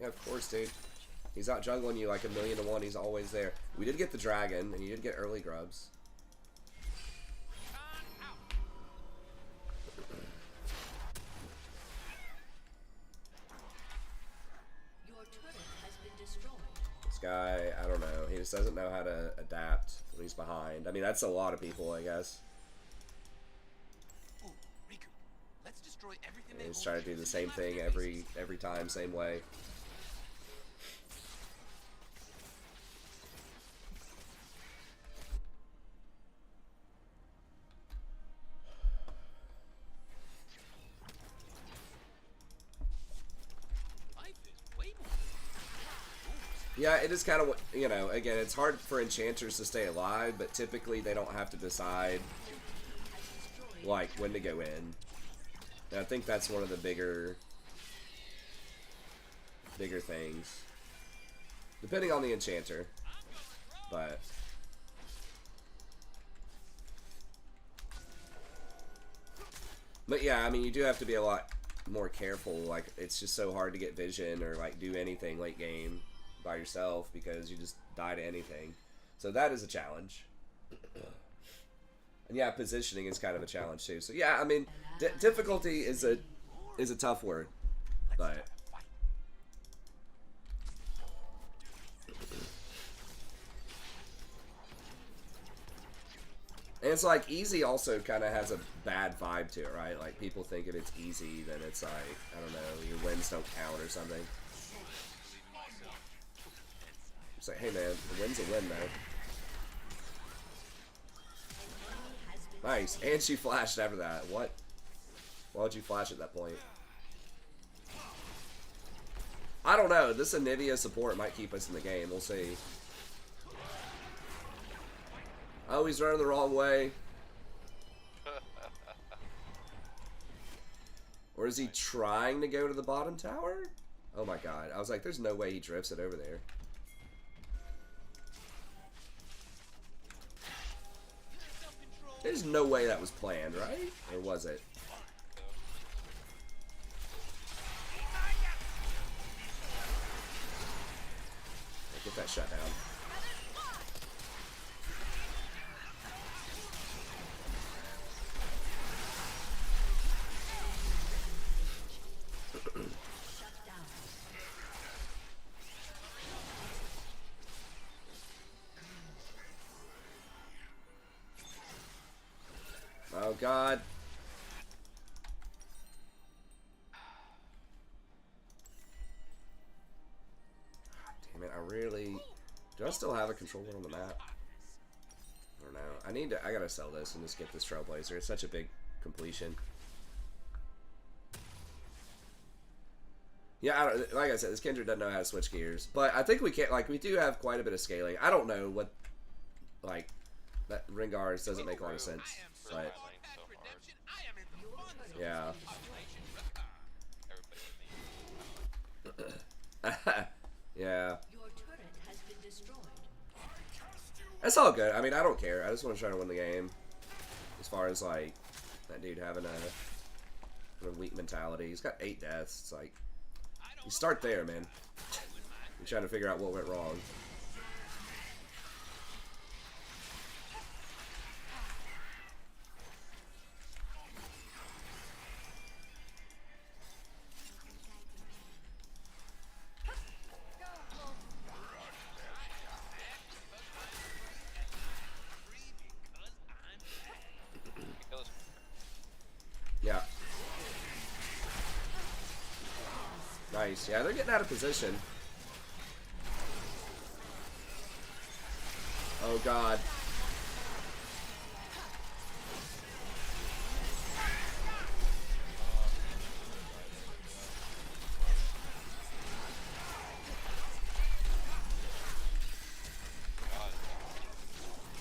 Yeah, of course, dude. He's out jungling you like 1,000,000 to 1. He's always there. We did get the dragon, and you did get early grubs. Your turret has been destroyed. This guy, I don't know. He just doesn't know how to adapt when he's behind. I mean, that's a lot of people, I guess. Ooh, Riku, let's destroy everything They they just hold try to do dear the to same my thing enemies. every time, same way. Life is way more. Yeah, it is kind of, you know, again, it's hard for enchanters to stay alive, but typically they don't have to decide, like, when to go in. And I think that's one of the bigger things. Depending on the enchanter. But... But yeah, I mean, you do have to be a lot more careful. Like, it's just so hard to get vision or, like, do anything late game by yourself because you just die to anything. So that is a challenge. And yeah, positioning is kind of a challenge too. So yeah, I mean, difficulty is a tough word, but and it's like easy also kind of has a bad vibe to it, right? Like people think if it's easy, then it's like, I don't know, your wins don't count or something. It's like, hey man, the win's a win, man. Nice, and she flashed after that. What? Why would you flash at that point? I don't know. This Anivia support might keep us in the game. We'll see. Oh, he's running the wrong way. Or is he trying to go to the bottom tower? Oh my god. I was like, there's no way he drifts it over there. There's no way that was planned, right? Or was it? Get that shut down. Oh god. Damn it, I really... Do I still have a controller on the map? I don't know. I gotta sell this and just get this Trailblazer. It's such a big completion. Yeah, like I said, this Kindred doesn't know how to switch gears. But I think we can, like, we do have quite a bit of scaling. I don't know what, like, that Rengar's doesn't make a lot of sense. But, yeah. Yeah. Your turret has been destroyed. That's all good. I mean, I don't care. I just want to try to win the game. As far as, like, that dude having a weak mentality. He's got 8 deaths. It's like, you start there, man. You're trying to figure out what went wrong. Yeah. Nice. Yeah, they're getting out of position. Oh, God.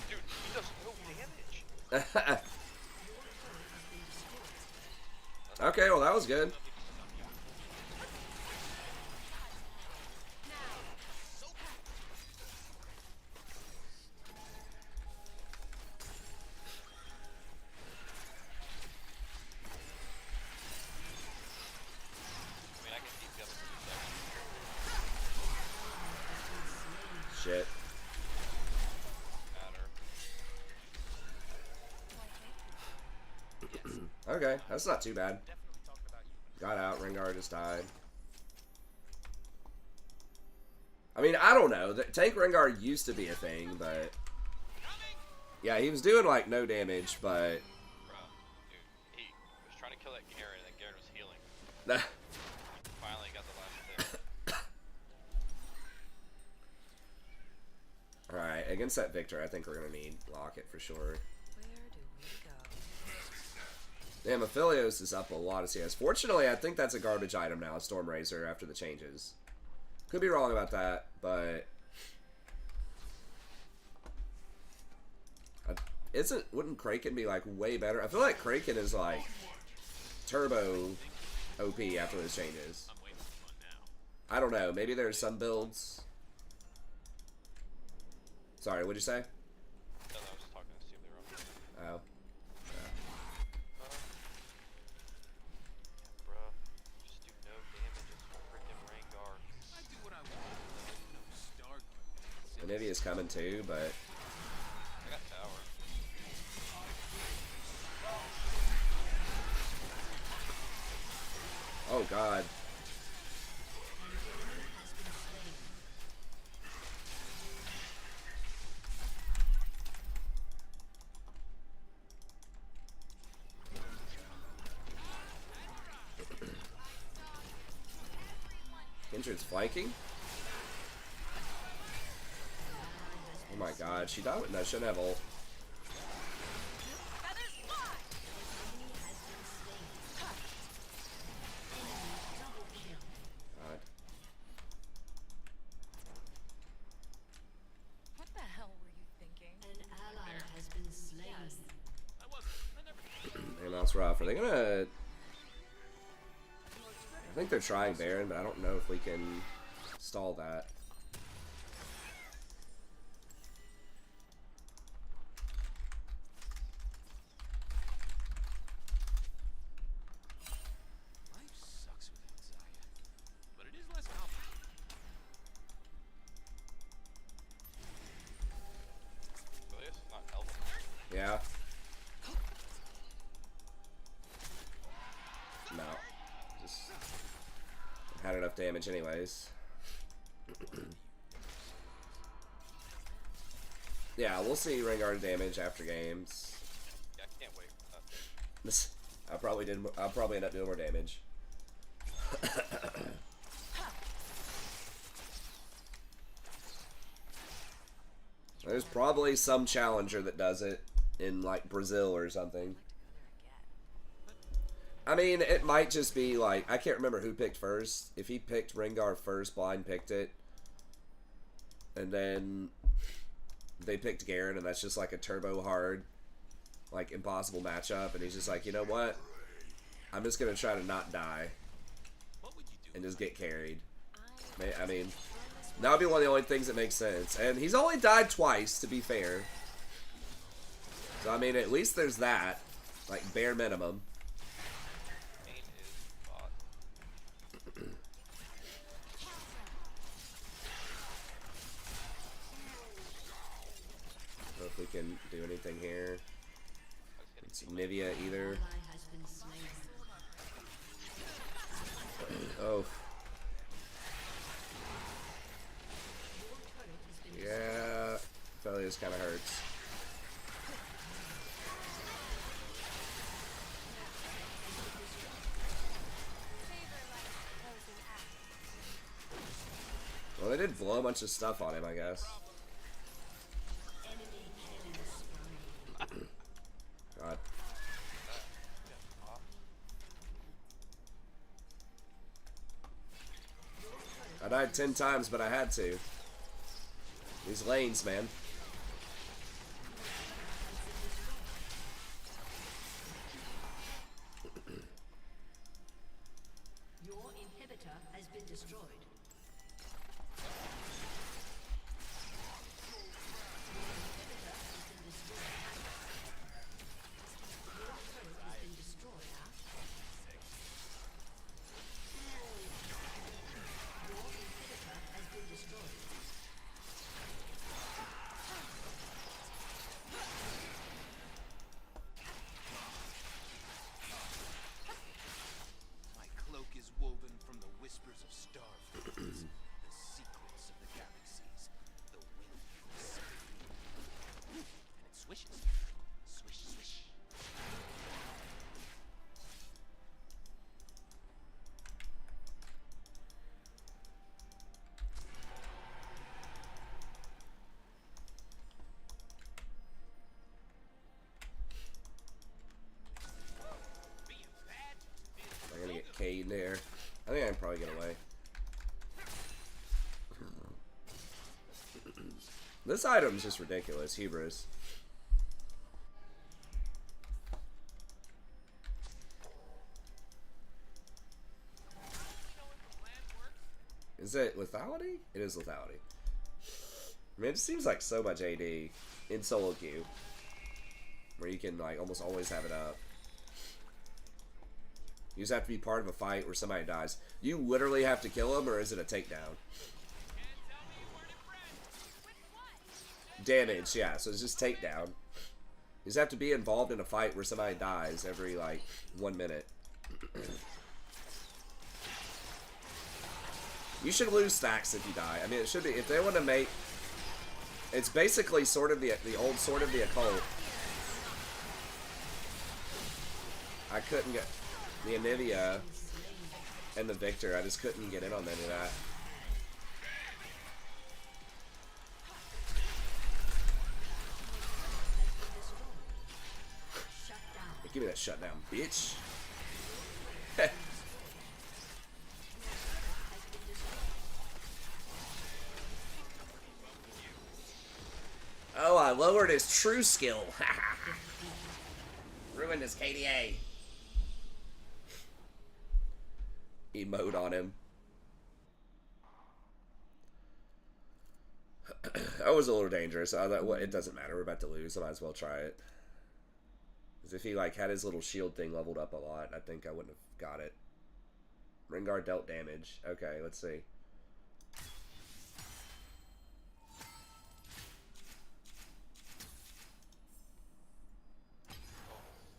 Dude, he does no damage. Okay, well, that was good. I mean, I can keep the other 2 seconds. Shit. Matter. Okay, that's not too bad. Got out, Rengar just died. I mean, I don't know. Tank Rengar used to be a thing, but... Yeah, he was doing, like, no damage, but... Bro, dude, he was trying to kill that Garen, and then Garen was healing. Finally got the last hit. Alright, against that Victor, I think we're gonna need Locket for sure. Where do we go? Damn, Aphelios is up a lot of CS. Fortunately, I think that's a garbage item now, Storm Razor, after the changes. Could be wrong about that, but... Wouldn't Kraken be, like, way better? I feel like Kraken is, like, turbo OP after those changes. I don't know. Maybe there's some builds... Sorry, what'd you say? No, I was just talking to see if they were on. Oh. Bruh, just do no damage as freaking Rengar. I do what I want. No Starguard. Anivia is coming too, but... I got tower. Oh, God. Kindred's flanking? Oh my God, she died with no, shouldn't have ult. God. What the hell were you thinking? An ally has been slain. I wasn't. I never. Damn, that's rough. Are they gonna... I think they're trying Baron, but I don't know if we can stall that. Life sucks without Zaya, but it is less complicated. Aphelios is not helping. Yeah. No. Just had enough damage anyways. Yeah, we'll see Rengar damage after games. Yeah, I can't wait for that. I'll probably end up doing more damage. There's probably some challenger that does it in like Brazil or something. I mean, it might just be like, I can't remember who picked first. If he picked Rengar first, Blind picked it. And then they picked Garen, and that's just like a turbo hard, like impossible matchup. And he's just like, you know what? I'm just going to try to not die What would you do? and just get carried. I mean, that would be one of the only things that makes sense. And he's only died twice, to be fair. So, I mean, at least there's that. Like, bare minimum. Pain can do anything here. That's It's gonna be Nivea either. Ally has been slain. Oh, Your turret has been yeah. Feel like this kind of hurts. Well, they did blow a bunch of stuff on him, I guess. enemy killing spree. God. I died 10 times, but I had to. These lanes, man. Your inhibitor has been destroyed. My cloak is woven from the whispers of starfields, the secrets of the galaxies, the wind of the sea. And it swishes. Swish, swish. Being bad is I'm gonna get Cade there. I think I can probably get away. This item's just ridiculous. Hubris. Is it lethality? It is lethality. I mean, it just seems like so much AD in solo queue, where you can like almost always have it up. You just have to be part of a fight where somebody dies. You literally have to kill them, or is it a takedown? Damage, yeah. So it's just takedown. You just have to be involved in a fight where somebody dies every like 1 minute. You should lose stacks if you die. I mean, it should be, if they want to make, it's basically sort of the old Sword of the Occult. I couldn't get the Anivia and the Victor. I just couldn't get in on any of that. Give me that shutdown, bitch. Oh, I lowered his true skill. Ruined his KDA. Emote on him. That was a little dangerous. I thought, well, it doesn't matter. We're about to lose. I might as well try it. Because if he like had his little shield thing leveled up a lot, I think I wouldn't have got it. Rengar dealt damage. Okay, let's see.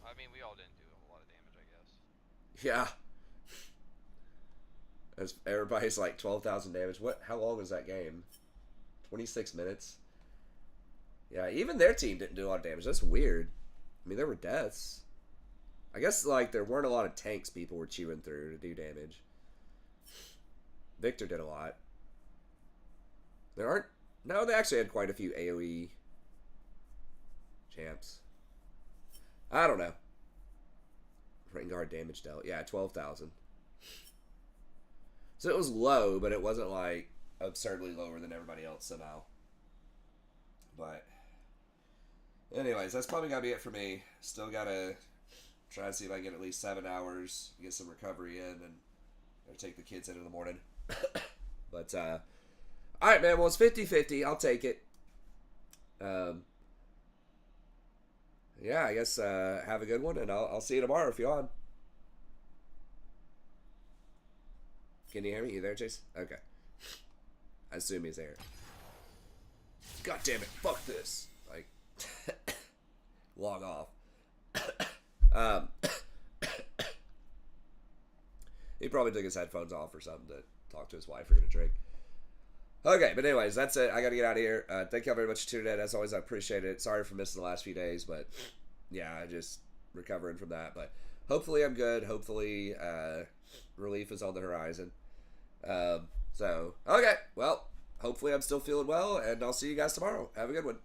I mean, we all didn't do a lot of damage, I guess. Yeah. As everybody's like 12,000 damage. What? How long is that game? 26 minutes? Yeah, even their team didn't do a lot of damage. That's weird. I mean, there were deaths. I guess, like, there weren't a lot of tanks people were chewing through to do damage. Victor did a lot. There aren't... No, they actually had quite a few AoE champs. I don't know. Rengar damage dealt. Yeah, 12,000. So it was low, but it wasn't, like, absurdly lower than everybody else somehow. But... anyways, that's probably gotta be it for me. Still gotta try to see if I can get at least 7 hours, get some recovery in, and gotta take the kids in the morning. But, alright, man, well, it's 50-50. I'll take it. Yeah, I guess, have a good one, and I'll see you tomorrow if you're on. Can you hear me? You there, Chase? Okay. I assume he's there. God damn it, fuck this. Like, log off. um, he probably took his headphones off or something to talk to his wife or get a drink. Okay, but anyways, that's it. I got to get out of here. Thank y'all very much for tuning in. As always, I appreciate it. Sorry for missing the last few days, but yeah, I just recovering from that. But hopefully I'm good. Hopefully relief is on the horizon. So, okay. Well, hopefully I'm still feeling well, and I'll see you guys tomorrow. Have a good one.